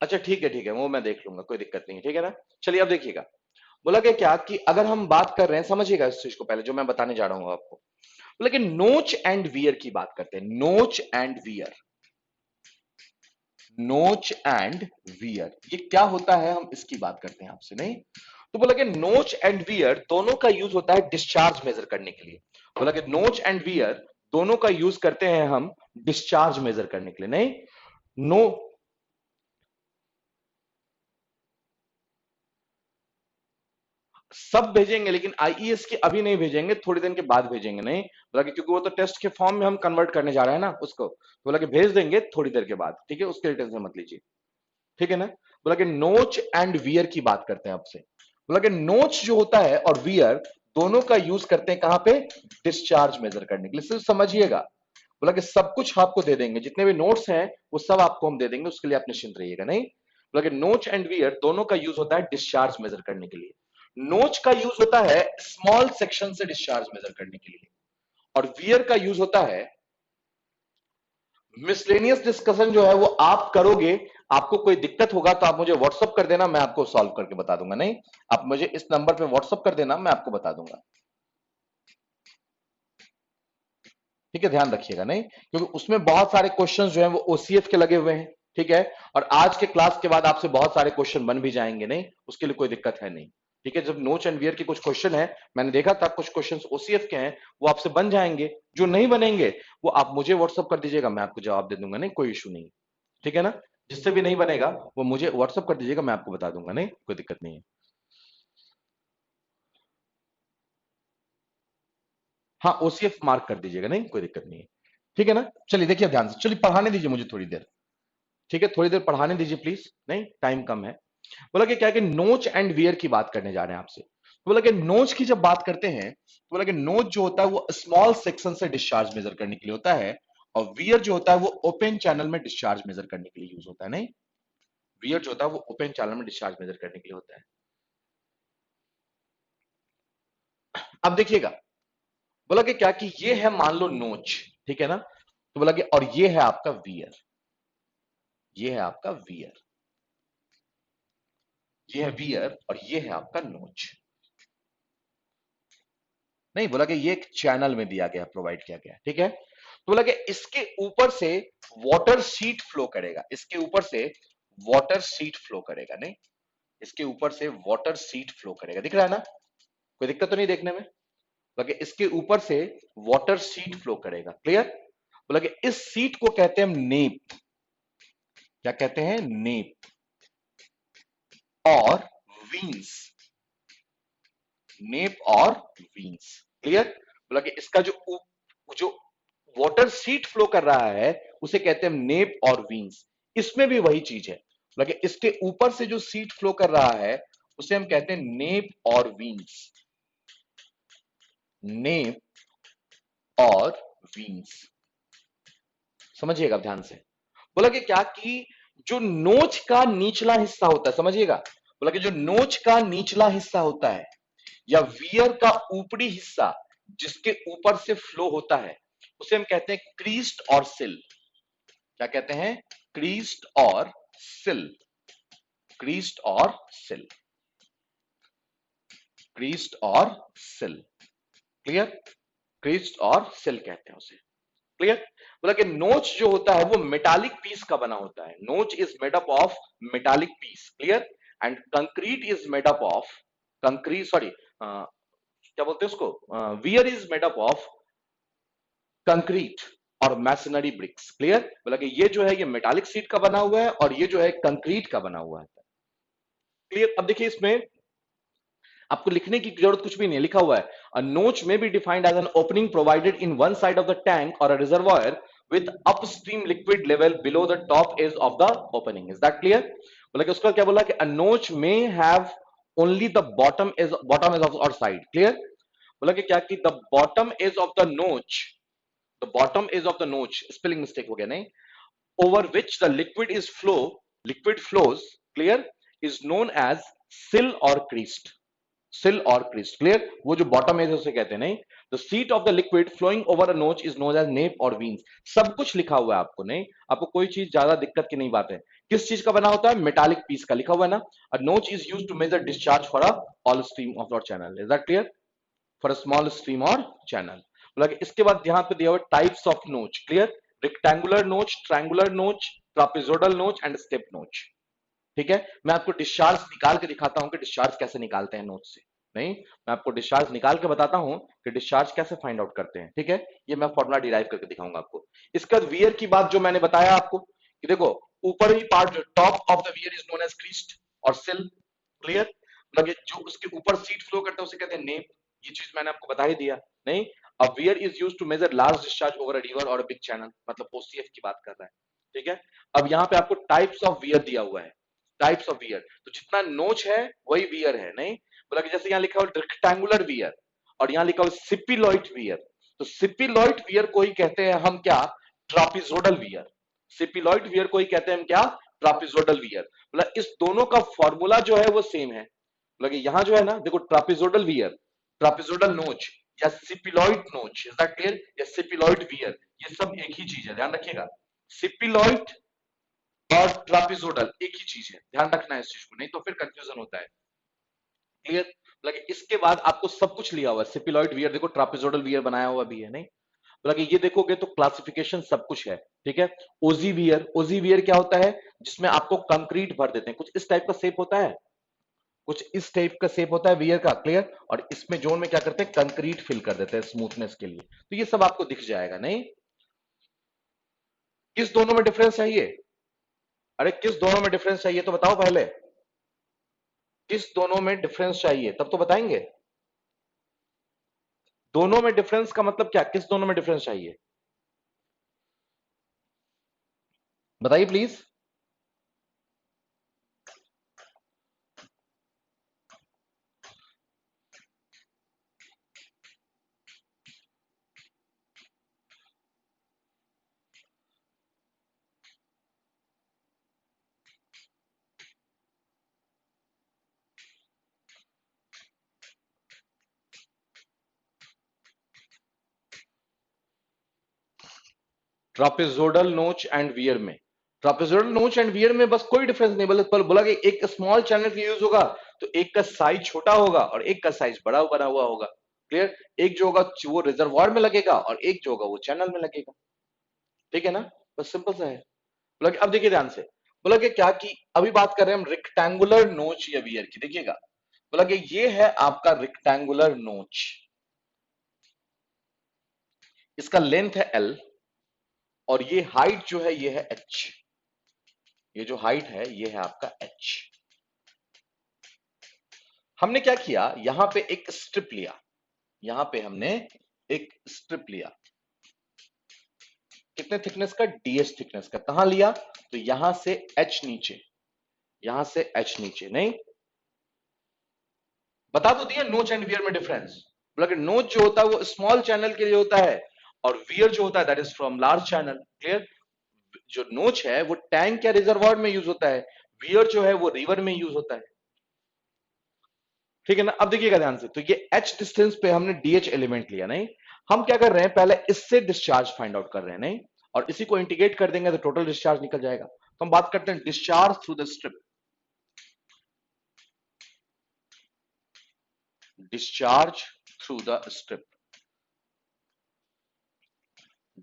अच्छा ठीक है, ठीक है, वो मैं देख लूंगा, कोई दिक्कत नहीं है, ठीक है ना? चलिए अब देखिएगा। बोला कि क्या कि अगर हम बात कर रहे हैं, समझिएगा इस चीज को पहले जो मैं बताने जा रहा हूं आपको। लेकिन नोच एंड वियर की बात करते हैं, नोच एंड वियर, नोच एंड वियर ये क्या होता है, हम इसकी बात करते हैं आपसे। नहीं, तो बोला कि नोच एंड वियर दोनों का यूज होता है डिस्चार्ज मेजर करने के लिए। बोला कि नोच एंड वियर दोनों का यूज करते हैं हम डिस्चार्ज मेजर करने के लिए। नहीं, नो, सब भेजेंगे लेकिन आईईएस की अभी नहीं भेजेंगे, थोड़ी दिन के बाद भेजेंगे। नहीं, बोला कि क्योंकि वो तो टेस्ट के फॉर्म में हम कन्वर्ट करने जा रहे हैं ना उसको, तो बोला कि भेज देंगे थोड़ी देर के बाद, ठीक है, उसके लिए टेंशन मत लीजिए, ठीक है ना? बोला कि नोच एंड वियर की बात करते हैं आपसे। बोला कि नोच जो होता है और वियर दोनों का यूज करते हैं कहां पे, डिस्चार्ज मेजर करने के लिए। सिर्फ समझिएगा, बोला कि सब कुछ आपको दे देंगे, जितने भी नोट्स हैं वो सब आपको हम दे देंगे, उसके लिए आप निश्चिंत रहिएगा। नहीं, बोला कि नोच एंड वियर दोनों का यूज होता है डिस्चार्ज मेजर करने के लिए। नोच का यूज होता है स्मॉल सेक्शन से डिस्चार्ज मेजर करने के लिए, और वियर का यूज होता है मिसलेनियस डिस्कशन जो है वो आप करोगे। आपको कोई दिक्कत होगा तो आप मुझे व्हाट्सअप कर देना, मैं आपको सॉल्व करके बता दूंगा। नहीं, आप मुझे इस नंबर पे व्हाट्सअप कर देना, मैं आपको बता दूंगा, ठीक है? ध्यान रखिएगा। नहीं, क्योंकि उसमें बहुत सारे क्वेश्चंस जो हैं वो ओसीएफ के लगे हुए हैं, ठीक है? और आज के क्लास के बाद आपसे बहुत सारे क्वेश्चन बन भी जाएंगे। नहीं, उसके लिए कोई दिक्कत है नहीं, ठीक है? जब नोच एंड वियर के कुछ क्वेश्चन है, मैंने देखा था कुछ क्वेश्चंस ओसीएफ के हैं, वो आपसे बन जाएंगे। जो नहीं बनेंगे वो आप मुझे व्हाट्सअप कर दीजिएगा, मैं आपको जवाब दे दूंगा। नहीं, कोई इशू नहीं, ठीक है ना? जिससे भी नहीं बनेगा वो मुझे व्हाट्सअप कर दीजिएगा, मैं आपको बता दूंगा। नहीं, कोई दिक्कत नहीं है। हाँ, ओसीएफ मार्क कर दीजिएगा, नहीं कोई दिक्कत नहीं है, ठीक है ना? चलिए देखिए ध्यान से, चलिए पढ़ाने दीजिए मुझे थोड़ी देर, ठीक है, थोड़ी देर पढ़ाने दीजिए प्लीज। नहीं, टाइम कम है। बोला कि क्या कि नोच एंड वियर की बात करने जा रहे हैं आपसे। तो बोला कि नोच की जब बात करते हैं तो बोला कि नोच जो होता है वो स्मॉल सेक्शन से डिस्चार्ज मेजर करने के लिए होता है, और वियर जो होता है वो ओपन चैनल में डिस्चार्ज मेजर करने के लिए यूज होता है। नहीं, वियर जो होता है वो ओपन चैनल में डिस्चार्ज मेजर करने के लिए होता है। अब देखिएगा, बोला कि क्या कि ये है मान लो नोच, ठीक है ना? तो बोला कि और ये है आपका वियर, ये है आपका वियर, ये है वियर और ये है आपका नोच। नहीं, बोला कि ये एक चैनल में दिया गया, प्रोवाइड किया गया, ठीक है। तो बोला कि इसके ऊपर से वाटर सीट फ्लो करेगा, इसके ऊपर से वाटर सीट फ्लो करेगा, नहीं, इसके ऊपर से वाटर सीट फ्लो करेगा, दिख रहा है ना, कोई दिक्कत तो नहीं देखने में। बोला कि इसके ऊपर से वाटर सीट फ्लो करेगा, क्लियर। बोला कि इस सीट को कहते हैं हम नेप, क्या कहते हैं, नेप, और वीन्स, नेप और वीन्स, क्लियर। बोला कि इसका जो वाटर सीट फ्लो कर रहा है उसे कहते हैं नेप और वीन्स, इसमें भी वही चीज है। बोला कि इसके ऊपर से जो सीट फ्लो कर रहा है उसे हम कहते हैं नेप और वीन्स, नेप और वीन्स, समझिएगा ध्यान से। बोला कि क्या कि जो नोच का निचला हिस्सा होता है, समझिएगा, बोला कि जो नोच का निचला हिस्सा होता है या वियर का ऊपरी हिस्सा जिसके ऊपर से फ्लो होता है उसे हम कहते हैं क्रीस्ट और सिल, क्या कहते हैं, क्रीस्ट और सिल, क्रीस्ट और सिल, क्रीस्ट और सिल, क्लियर, क्रीस्ट और सिल कहते हैं उसे, क्लियर। बोला कि नोच जो होता है वो मेटालिक पीस का बना होता है, notch is made up of metallic piece, clear, and concrete is made up of, concrete, sorry, क्या बोलते हैं उसको, weir is made up of concrete और मैसनरी ब्रिक्स, क्लियर। बोला कि ये जो है ये मेटालिक सीट का बना हुआ है और ये जो है कंक्रीट का बना हुआ है, क्लियर। अब देखिए इसमें आपको लिखने की जरूरत कुछ भी नहीं, लिखा हुआ है a notch may be defined as an opening provided in one side of the tank or a reservoir with upstream liquid level below the top edge of the opening, is that clear. बोला कि उसका क्या बोला कि a notch may have only the bottom edge of और side, clear. बोला कि क्या कि the bottom edge of the notch, the bottom edge of the notch, spelling mistake हो गया, नहीं, over which the liquid flows, clear, is known as sill or crease, सिल और क्रीज, क्लियर। वो जो बॉटम है उसे कहते हैं, नहीं, the sheet of the liquid flowing over a notch is known as nap और वीन्स, सब कुछ लिखा हुआ है आपको, नहीं, आपको कोई चीज ज्यादा दिक्कत की नहीं बात है। किस चीज का बना होता है, मेटालिक पीस का, लिखा हुआ है ना, a notch is used to measure discharge for a all stream of or channel, is that clear, for a small stream or channel. बोला कि इसके बाद यहां पे दिया हुआ types of notch, clear, rectangular notch, triangular notch, trapezoidal notch and step notch, ठीक है। मैं आपको डिस्चार्ज निकाल के दिखाता हूं कि डिस्चार्ज कैसे निकालते हैं नोच से, नहीं, मैं आपको डिस्चार्ज निकाल के बताता हूं कि डिस्चार्ज कैसे फाइंड आउट करते हैं, ठीक है। ये मैं फॉर्मूला डिराइव करके दिखाऊंगा आपको। इसका वियर की बात जो मैंने बताया आपको कि देखो ऊपर ही पार्ट जो top of the weir is known as crest और सिल, क्लियर, मतलब जो उसके ऊपर सीट फ्लो करता है उसे कहते हैं नेप, ये चीज मैंने आपको बता ही दिया, नहीं। A weir is used to measure large discharge over a river और अ बिग चैनल, मतलब ओसीएफ की बात कर रहा है, ठीक है। अब यहाँ पे आपको टाइप्स ऑफ वियर दिया हुआ है, टाइप्स ऑफ वियर, तो जितना नोच है वही वियर है, नहीं, बोला कि जैसे यहाँ लिखा हुआ रेक्टेंगुलर वियर और यहाँ लिखा हुआ सिपिलॉइड वियर, तो सिपिलॉइड वियर को ही कहते हैं हम क्या, ट्रापिजोडल वियर, सिपिलॉइड वियर को ही कहते हैं हम क्या, ट्रापिजोडल वियर। बोला इस दोनों का फॉर्मूला जो है वो सेम है, बोला कि यहाँ जो है ना देखो ट्रापिजोडल वियर, ट्रापिजोडल नोच या सिपिलॉइड नोच, इज दैट क्लियर, या सिपिलॉइड वियर, ये सब एक ही चीज है, ध्यान रखिएगा, सिपिलॉइड और ट्रापिजोडल एक ही चीज है, ध्यान रखना है इस चीज को, नहीं तो फिर कंफ्यूजन होता है, क्लियर। लगे इसके बाद आपको सब कुछ लिया हुआ है, सिपिलॉइड वियर देखो, ट्रापिजोडल वियर बनाया हुआ भी है, नहीं, लगे ये देखोगे तो क्लासिफिकेशन सब कुछ है, ठीक है। ओजी वियर, ओजी वियर क्या होता है, जिसमें आपको कंक्रीट भर देते हैं, कुछ इस टाइप का शेप होता है, कुछ इस टाइप का शेप होता है वियर का, क्लियर, और इसमें जोन में क्या करते हैं, कंक्रीट फिल कर देते हैं स्मूथनेस के लिए, तो ये सब आपको दिख जाएगा, नहीं। किस दोनों में डिफरेंस चाहिए, अरे किस दोनों में डिफरेंस चाहिए तो बताओ पहले, किस दोनों में डिफरेंस चाहिए तब तो बताएंगे, दोनों में डिफरेंस का मतलब क्या, किस दोनों में डिफरेंस चाहिए, बताइए प्लीज। ट्रापेजोडल नोच एंड वियर में, ट्रापेजोडल नोच एंड वियर में बस कोई डिफरेंस नहीं, बोला कि एक स्मॉल चैनल का यूज होगा तो एक का साइज छोटा होगा और एक का साइज बड़ा बना हुआ होगा, क्लियर? एक जो होगा वो रिजर्वॉयर में लगेगा और एक जो होगा वो चैनल में लगेगा। ठीक है ना? बस सिंपल सा है। बोला कि अब देखिए ध्यान से, बोला कि क्या कि अभी बात कर रहे हैं हम रेक्टेंगुलर नोच या वियर की। देखिएगा, बोला कि ये है आपका रेक्टेंगुलर नोच, इसका लेंथ है L और ये हाइट जो है ये है H। ये जो हाइट है ये है आपका H। हमने क्या किया, यहां पे एक स्ट्रिप लिया, यहां पे हमने एक स्ट्रिप लिया, कितने थिकनेस का? डीएच थिकनेस का। कहां लिया? तो यहां से H नीचे, यहां से H नीचे। नहीं बता तो दिया नोच एंड वियर में डिफरेंस। बोला कि नोच जो होता है वो स्मॉल चैनल के लिए होता है और वियर जो होता है that is from large channel. Clear? जो नोच है वो टैंक या रिजर्वॉयर में यूज होता है, वियर जो है वो रिवर में यूज होता है। ठीक है ना? अब देखिएगा ध्यान से, तो ये H डिस्टेंस पे हमने DH एलिमेंट लिया। नहीं, हम क्या कर रहे हैं, पहले इससे डिस्चार्ज फाइंड आउट कर रहे हैं। नहीं, और इसी को इंटीग्रेट कर देंगे तो टोटल डिस्चार्ज निकल जाएगा। तो हम बात करते हैं discharge through the strip. Discharge through the strip,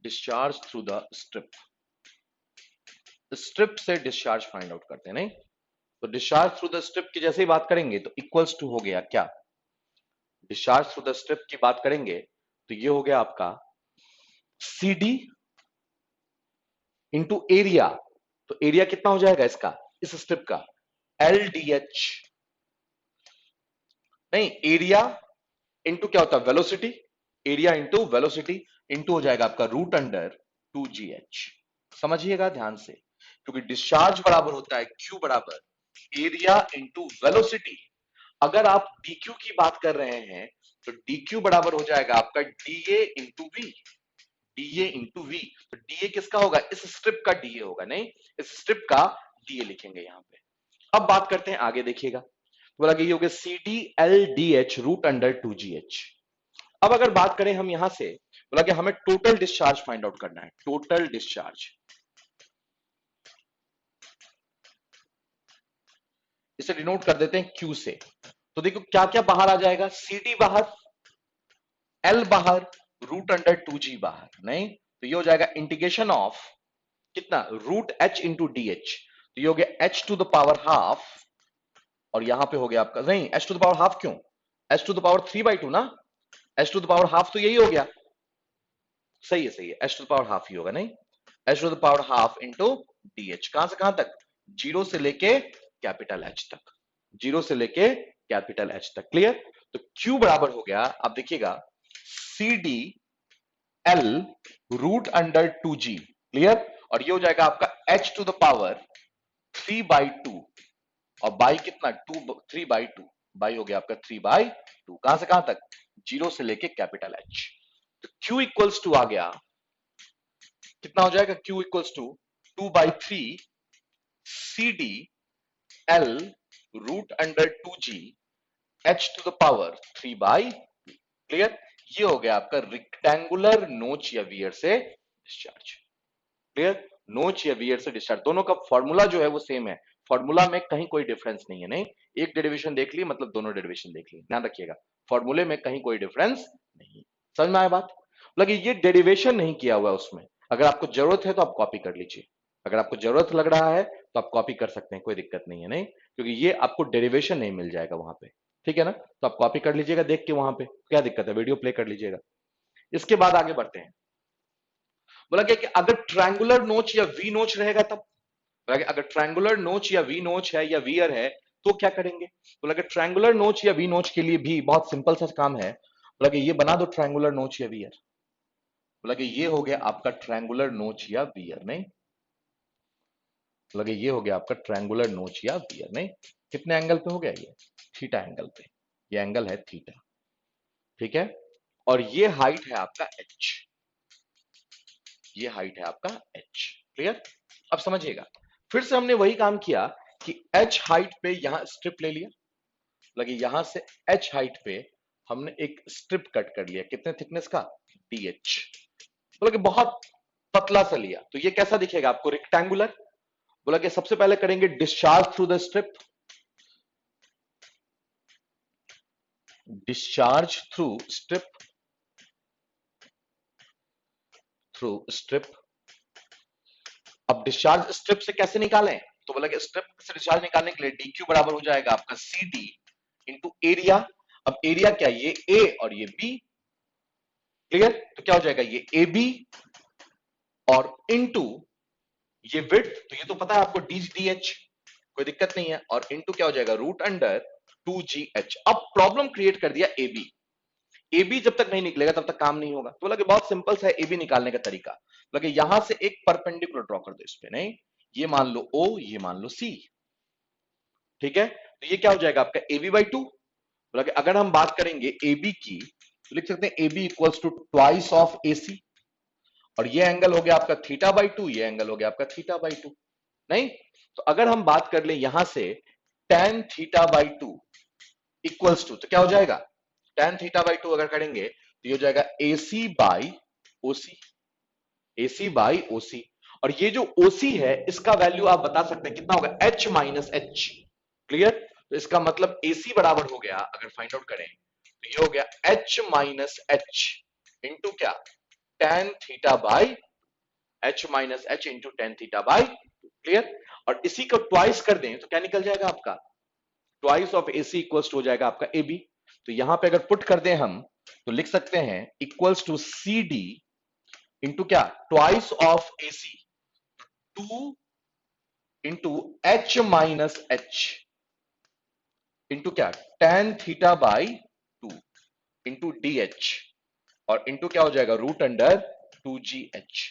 discharge through the strip, strip से डिस्चार्ज फाइंड आउट करते हैं। नहीं, तो डिस्चार्ज थ्रू द स्ट्रिप की जैसे ही बात करेंगे तो इक्वल्स टू हो गया क्या? डिस्चार्ज थ्रू द स्ट्रिप की बात करेंगे तो ये हो गया आपका CD इंटू एरिया। तो एरिया कितना हो जाएगा इसका, इस स्ट्रिप का? LDH। नहीं, एरिया इंटू क्या होता है? Velocity. Area into velocity into हो जाएगा आपका रूट अंडर 2GH। समझिएगा ध्यान से, क्योंकि डिस्चार्ज बराबर होता है Q बराबर एरिया इंटू वेलोसिटी। अगर आप DQ की बात कर रहे हैं तो DQ बराबर हो जाएगा आपका DA into V. DA into V, तो DA किसका होगा? इस स्ट्रिप का DA होगा। नहीं, इस स्ट्रिप का DA लिखेंगे यहां पे। अब बात करते हैं आगे, देखिएगा, बोला कि ये हो गया CDLDH रूट अंडर 2GH। अब अगर बात करें हम यहां से, बोला कि हमें टोटल डिस्चार्ज फाइंड आउट करना है। टोटल डिस्चार्ज, इसे डिनोट कर देते हैं Q से। तो देखो क्या क्या बाहर आ जाएगा, CD बाहर, L बाहर, रूट अंडर 2G बाहर। नहीं, तो ये हो जाएगा इंटीग्रेशन ऑफ कितना? Root H into DH। तो ये हो गया H to the power half, और यहां पे हो गया आपका, नहीं H to the power half क्यों? H टू द पावर 3/2 ना, H to the power half तो यही हो गया। सही है, सही है, H to the power half ही होगा। नहीं, H to the power half into DH। कहां से कहां तक? जीरो से लेके कैपिटल H तक, जीरो से लेके कैपिटल H तक। क्लियर? तो Q बराबर हो गया, आप देखिएगा, CD L root under 2G। Clear? और ये हो जाएगा आपका H टू द पावर 3/2, और बाई कितना? 3/2, बाई हो गया आपका 3/2। कहां से कहां तक? जीरो से लेके कैपिटल H। तो Q इक्वल्स टू आ गया, कितना हो जाएगा? Q equals to 2/3 CD L root under 2G H to the power 3/2। Clear? ये हो गया आपका रेक्टेंगुलर नोच या वियर से डिस्चार्ज। क्लियर? नोच या वियर से डिस्चार्ज, दोनों का फॉर्मूला जो है वो सेम है, फॉर्मूला में कहीं कोई डिफरेंस नहीं है। नहीं, एक डेरिवेशन देख ली मतलब दोनों डेरिवेशन देख ली, ध्यान रखिएगा, फॉर्मूले में कहीं कोई डिफरेंस नहीं। समझ में आया बात? लगे ये डेरिवेशन नहीं किया हुआ है उसमें, अगर आपको जरूरत है तो आप कॉपी कर लीजिए, अगर आपको जरूरत लग रहा है तो आप कॉपी कर सकते हैं, कोई दिक्कत नहीं है। नहीं, क्योंकि ये आपको डेरिवेशन नहीं मिल जाएगा वहां पे। ठीक है ना? तो आप कॉपी कर लीजिएगा देख के, वहां पे क्या दिक्कत है, वीडियो प्ले कर लीजिएगा। इसके बाद आगे बढ़ते हैं। बोला क्या कि अगर ट्रायंगुलर नोच या वी नोच रहेगा तब, बोला कि अगर ट्रायंगुलर नोच या वी नोच है या वियर है तो क्या करेंगे? बोला कि ट्रायंगुलर नोच या वी नोच के लिए भी बहुत सिंपल सा काम है। बोला कि ये बना दो ट्रायंगुलर नोच या वियर। बोला कि ये हो गया आपका ट्रायंगुलर नोच या वियर। नहीं, बोला कि ये हो गया आपका ट्रायंगुलर नोच या वियर। नहीं, कितने एंगल पे हो गया? ये थीटा एंगल पे, ये एंगल है थीटा। ठीक है? और ये हाइट है आपका H, ये हाइट है आपका H। क्लियर? अब समझिएगा, फिर से हमने वही काम किया कि H हाइट पे यहां स्ट्रिप ले लिया, लगे यहां से H हाइट पे हमने एक स्ट्रिप कट कर लिया, कितने थिकनेस का? DH। बोला कि बहुत पतला सा लिया, तो ये कैसा दिखेगा आपको? रेक्टेंगुलर। बोला कि सबसे पहले करेंगे discharge through the strip, discharge through strip. अब डिस्चार्ज स्ट्रिप से कैसे निकालें? तो बोला कि स्ट्रिप से डिस्चार्ज निकालने के लिए डीक्यू बराबर हो जाएगा आपका सी डी इंटू एरिया। अब एरिया क्या, ये ए और ये बी। क्लियर? तो क्या हो जाएगा, ये ए बी और इनटू ये विड्थ, तो ये तो पता है आपको डी एच, कोई दिक्कत नहीं है, और इनटू क्या हो जाएगा, रूट अंडर 2GH। अब प्रॉब्लम क्रिएट कर दिया ए बी। ए बी जब तक नहीं निकलेगा तब तक काम नहीं होगा। तो बोला कि बहुत सिंपल सा है ए बी निकालने का तरीका। बोला कि यहां से एक परपेंडिकुलर ड्रॉ कर दो इस पे, नहीं ये मान लो ओ, ये मान लो सी। ठीक है, तो ये क्या हो जाएगा आपका ए बी बाई टू। बोला कि अगर हम बात करेंगे ए बी की तो लिख सकते हैं A B equals to twice of A C, और ये एंगल हो गया आपका थीटा बाई टू, ये एंगल हो गया आपका थीटा बाई टू। नहीं, तो अगर हम बात कर ले यहां से tan theta by two equals to, तो क्या हो जाएगा, tan थीटा बाई टू अगर करेंगे तो ये हो जाएगा AC by OC, AC by OC. और ये जो OC है इसका वैल्यू आप बता सकते हैं कितना होगा, H माइनस एच। क्लियर? तो इसका मतलब AC बराबर हो गया, अगर फाइंड आउट करें तो ये हो गया H माइनस एच इंटू क्या, tan theta by, H minus H into tan theta by. Clear? और इसी को ट्वाइस कर दें तो क्या निकल जाएगा आपका, twice of AC equals to हो जाएगा आपका AB। तो यहां पे अगर पुट कर दें हम तो लिख सकते हैं इक्वल्स टू CD इंटू क्या, twice of AC, 2 into H minus H into क्या, tan theta by 2 into DH, और इंटू क्या हो जाएगा, रूट अंडर 2GH।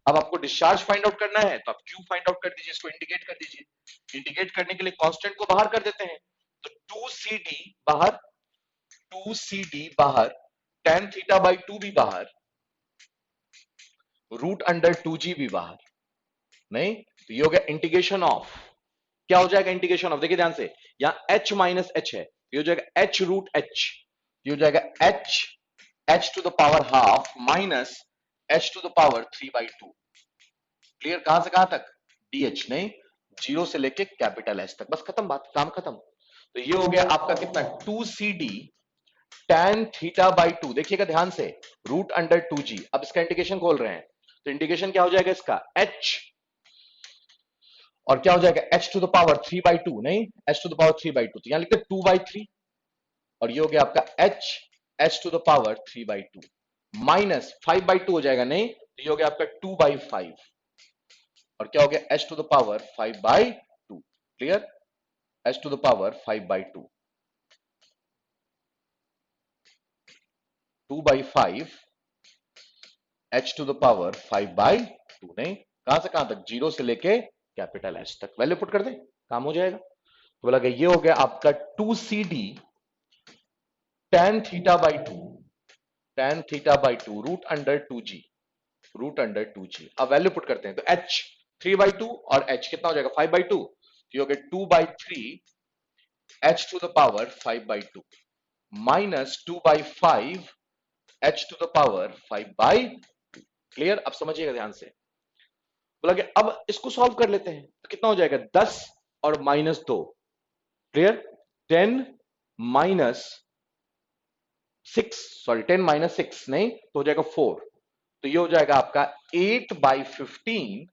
अब आपको डिस्चार्ज फाइंड आउट करना है तो आप क्यू फाइंड आउट कर दीजिए, इसको इंडिकेट कर दीजिए। इंडिकेट करने के लिए कांस्टेंट को बाहर कर देते हैं, तो 2CD बाहर, 2CD बाहर, tan थीटा बाई 2 भी बाहर, रूट अंडर 2G भी बाहर। नहीं, तो ये हो गया इंटीग्रेशन ऑफ, क्या हो जाएगा इंटीग्रेशन ऑफ, देखिए ध्यान से, यहां H माइनस एच है, ये हो जाएगा H रूट H, ये हो जाएगा H to the power half minus H to the power 3/2। Clear? कहां से कहां तक, DH। नहीं, जीरो से लेके कैपिटल H तक, बस खत्म बात, काम खत्म। तो ये हो गया आपका कितना, 2CD tan थीटा बाई 2, देखिएगा ध्यान से, रूट अंडर 2G। अब इसका इंटीग्रेशन खोल रहे हैं तो इंटीग्रेशन क्या हो जाएगा इसका, H, और क्या हो जाएगा H टू द पावर 3/2, नहीं H टू द पावर 3/2, तो यहां लिखते 2/3, और ये हो गया आपका H to the power 3/2 minus 5/2 हो जाएगा, नहीं तो ये हो गया आपका 2/5, और क्या हो गया H to the power 5/2। Clear? H to the power 5/2, 2/5 H to the power 5/2। नहीं, कहां से कहां तक, जीरो से लेके कैपिटल H तक, वैल्यू पुट कर दे, काम हो जाएगा। तो बोला ये हो गया आपका 2CD tan theta by 2, tan theta by 2 root under 2G, root under 2G। अब वैल्यू पुट करते हैं तो H 3/2 और H कितना हो जाएगा 5/2, ये हो गया 2/3 H to the power 5/2 minus 2/5 H to the power 5/2। Clear? अब समझिएगा ध्यान से। बोला कि अब इसको सॉल्व कर लेते हैं तो कितना हो जाएगा, 10 और minus 2। Clear? 10 minus 6, sorry 10 minus 6, नहीं तो हो जाएगा 4, तो ये हो जाएगा आपका 8/15।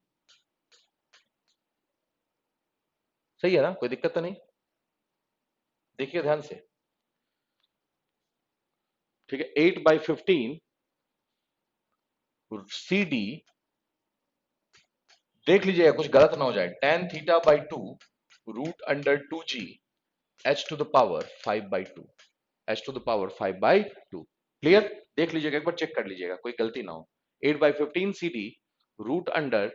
सही है ना, कोई दिक्कत तो नहीं, देखिए ध्यान से। ठीक है, 8/15 CD, देख लीजिएगा कुछ गलत ना हो जाए, tan theta by 2 root under 2G H to the power 5/2, H to the power 5/2। Clear? देख लीजिएगा एक बार, चेक कर लीजिएगा कोई गलती ना हो। 8/15 CD root under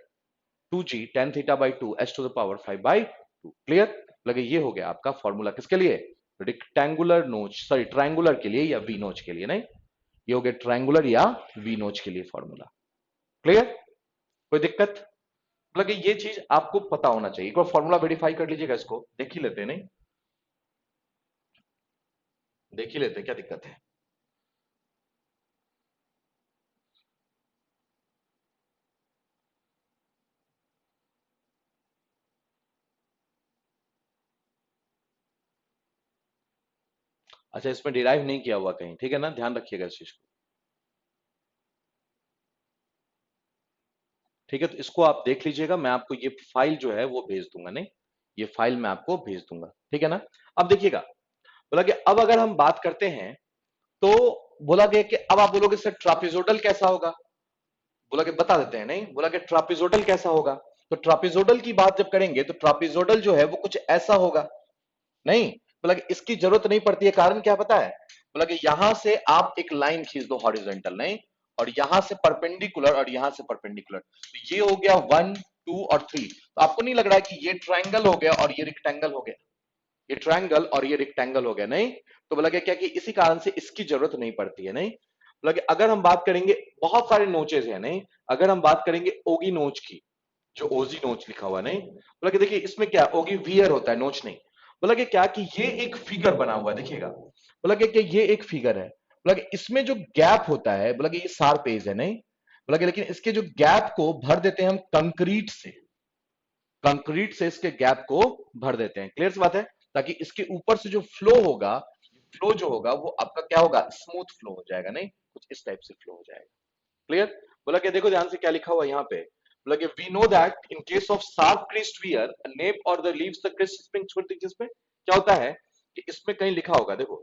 2G tan theta by 2 H to the power 5/2। Clear? लगे ये हो गया आपका फॉर्मूला, किसके लिए, रेक्टेंगुलर नोच, सॉरी ट्रायंगुलर के लिए या वी नोच के लिए, नहीं ये हो गया ट्रायंगुलर या वी नोच के लिए फॉर्मूला। क्लियर? कोई दिक्कत? लगे ये चीज आपको पता होना चाहिए, एक बार फॉर्मूला वेरीफाई कर लीजिएगा, इसको देख ही लेते, नहीं देख ही लेते, क्या दिक्कत है। अच्छा, इसमें डिराइव नहीं किया हुआ कहीं, ठीक है ना, ध्यान रखिएगा इस चीज को। ठीक है, तो इसको आप देख लीजिएगा, मैं आपको ये फाइल जो है वो भेज दूंगा, नहीं, ये फाइल मैं आपको भेज दूंगा, ठीक है ना। अब देखिएगा, बोला कि अब अगर हम बात करते हैं तो बोला गया कि अब आप बोलोगे सर ट्रापिजोडल कैसा होगा, बोला कि बता देते हैं, नहीं, बोला कि ट्रापिजोडल कैसा होगा। तो ट्रापिजोडल की बात जब करेंगे तो ट्रापिजोडल जो है वो कुछ ऐसा होगा, नहीं, बोला कि इसकी जरूरत नहीं पड़ती है, कारण क्या पता है, बोला कि यहां से आप एक लाइन खींच दो हॉरिजॉन्टल, नहीं, और यहां से परपेंडिकुलर और यहां से परपेंडिकुलर, तो ये हो गया 1 2 और 3। तो आपको नहीं लग रहा है कि ये ट्राइंगल हो गया और ये रेक्टेंगल हो गया, ये ट्रायंगल और ये रेक्टेंगल हो गया, नहीं, तो बोला गया क्या कि इसी कारण से इसकी जरूरत नहीं पड़ती है, नहीं, बोला कि अगर हम बात करेंगे, बहुत सारे नोचेज हैं, नहीं, अगर हम बात करेंगे ओगी नोच की, जो ओजी नोच लिखा हुआ, नहीं, बोला कि देखिए इसमें क्या ओगी वियर होता है, नोच नहीं। बोला कि क्या कि ये एक फिगर बना हुआ है, देखिएगा, बोला कि ये एक फिगर है, बोला कि इसमें जो गैप होता है, बोला कि ये शार्प एज है, नहीं, बोला कि लेकिन इसके जो गैप को भर देते हैं हम कंक्रीट से, कंक्रीट से इसके गैप को भर देते हैं, क्लियर सी बात है, ताकि इसके ऊपर से जो फ्लो होगा, फ्लो जो होगा वो आपका क्या होगा, स्मूथ फ्लो हो जाएगा, नहीं, कुछ इस टाइप से फ्लो हो जाएगा, क्लियर। बोला कि देखो ध्यान से क्या लिखा हुआ है यहाँ पे, बोला कि we know that in case of sharp crested weir nappe or the leaves the crest spring छोड़ती, जिसमें क्या होता है कि इसमें कहीं लिखा होगा, देखो,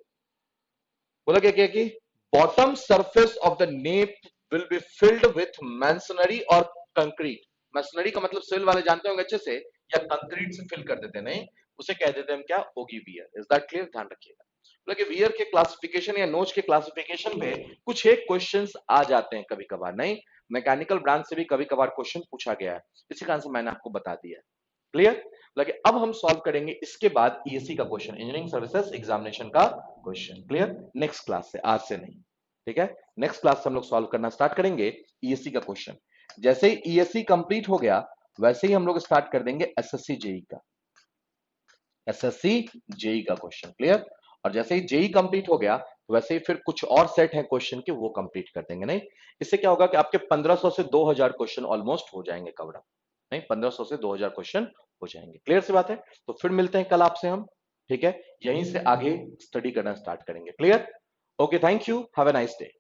बोला क्या क्या कि bottom surface of the nap will be filled with masonry और कंक्रीट। मैसनरी का मतलब सिविल वाले जानते होंगे अच्छे से, या कंक्रीट से फिल कर देते हैं, नहीं, उसे कह देते हैं हम क्या, ओगी वियर, इज दैट क्लियर, ध्यान रखिएगा। बोला कि वियर के क्लासिफिकेशन या नोच के क्लासिफिकेशन में कुछ एक क्वेश्चंस आ जाते हैं कभी कभार, नहीं, मैकेनिकल ब्रांच से भी कभी कभार क्वेश्चन पूछा गया है, इसी कारण से मैंने आपको बता दिया, क्लियर। लगे अब हम सॉल्व करेंगे इसके बाद ईएससी का क्वेश्चन, इंजीनियरिंग सर्विसेज एग्जामिनेशन का क्वेश्चन, क्लियर, नेक्स्ट क्लास से, आज से नहीं, ठीक है, नेक्स्ट क्लास से हम लोग सॉल्व करना स्टार्ट करेंगे ईएससी का क्वेश्चन। जैसे ही ईएससी कंप्लीट हो गया वैसे ही हम लोग स्टार्ट कर देंगे एसएससी जेई का, एसएससी जेई का क्वेश्चन, क्लियर। और जैसे ही जेई कंप्लीट हो गया वैसे ही फिर कुछ और सेट है क्वेश्चन के, वो कंप्लीट कर देंगे, नहीं, इससे क्या होगा कि आपके 1500 से 2000 क्वेश्चन ऑलमोस्ट हो जाएंगे कवर, नहीं, 1500 से 2000 क्वेश्चन हो जाएंगे, क्लियर सी बात है। तो फिर मिलते हैं कल आपसे हम, ठीक है, यहीं से आगे स्टडी करना स्टार्ट करेंगे, clear. Okay, thank you, have a nice day.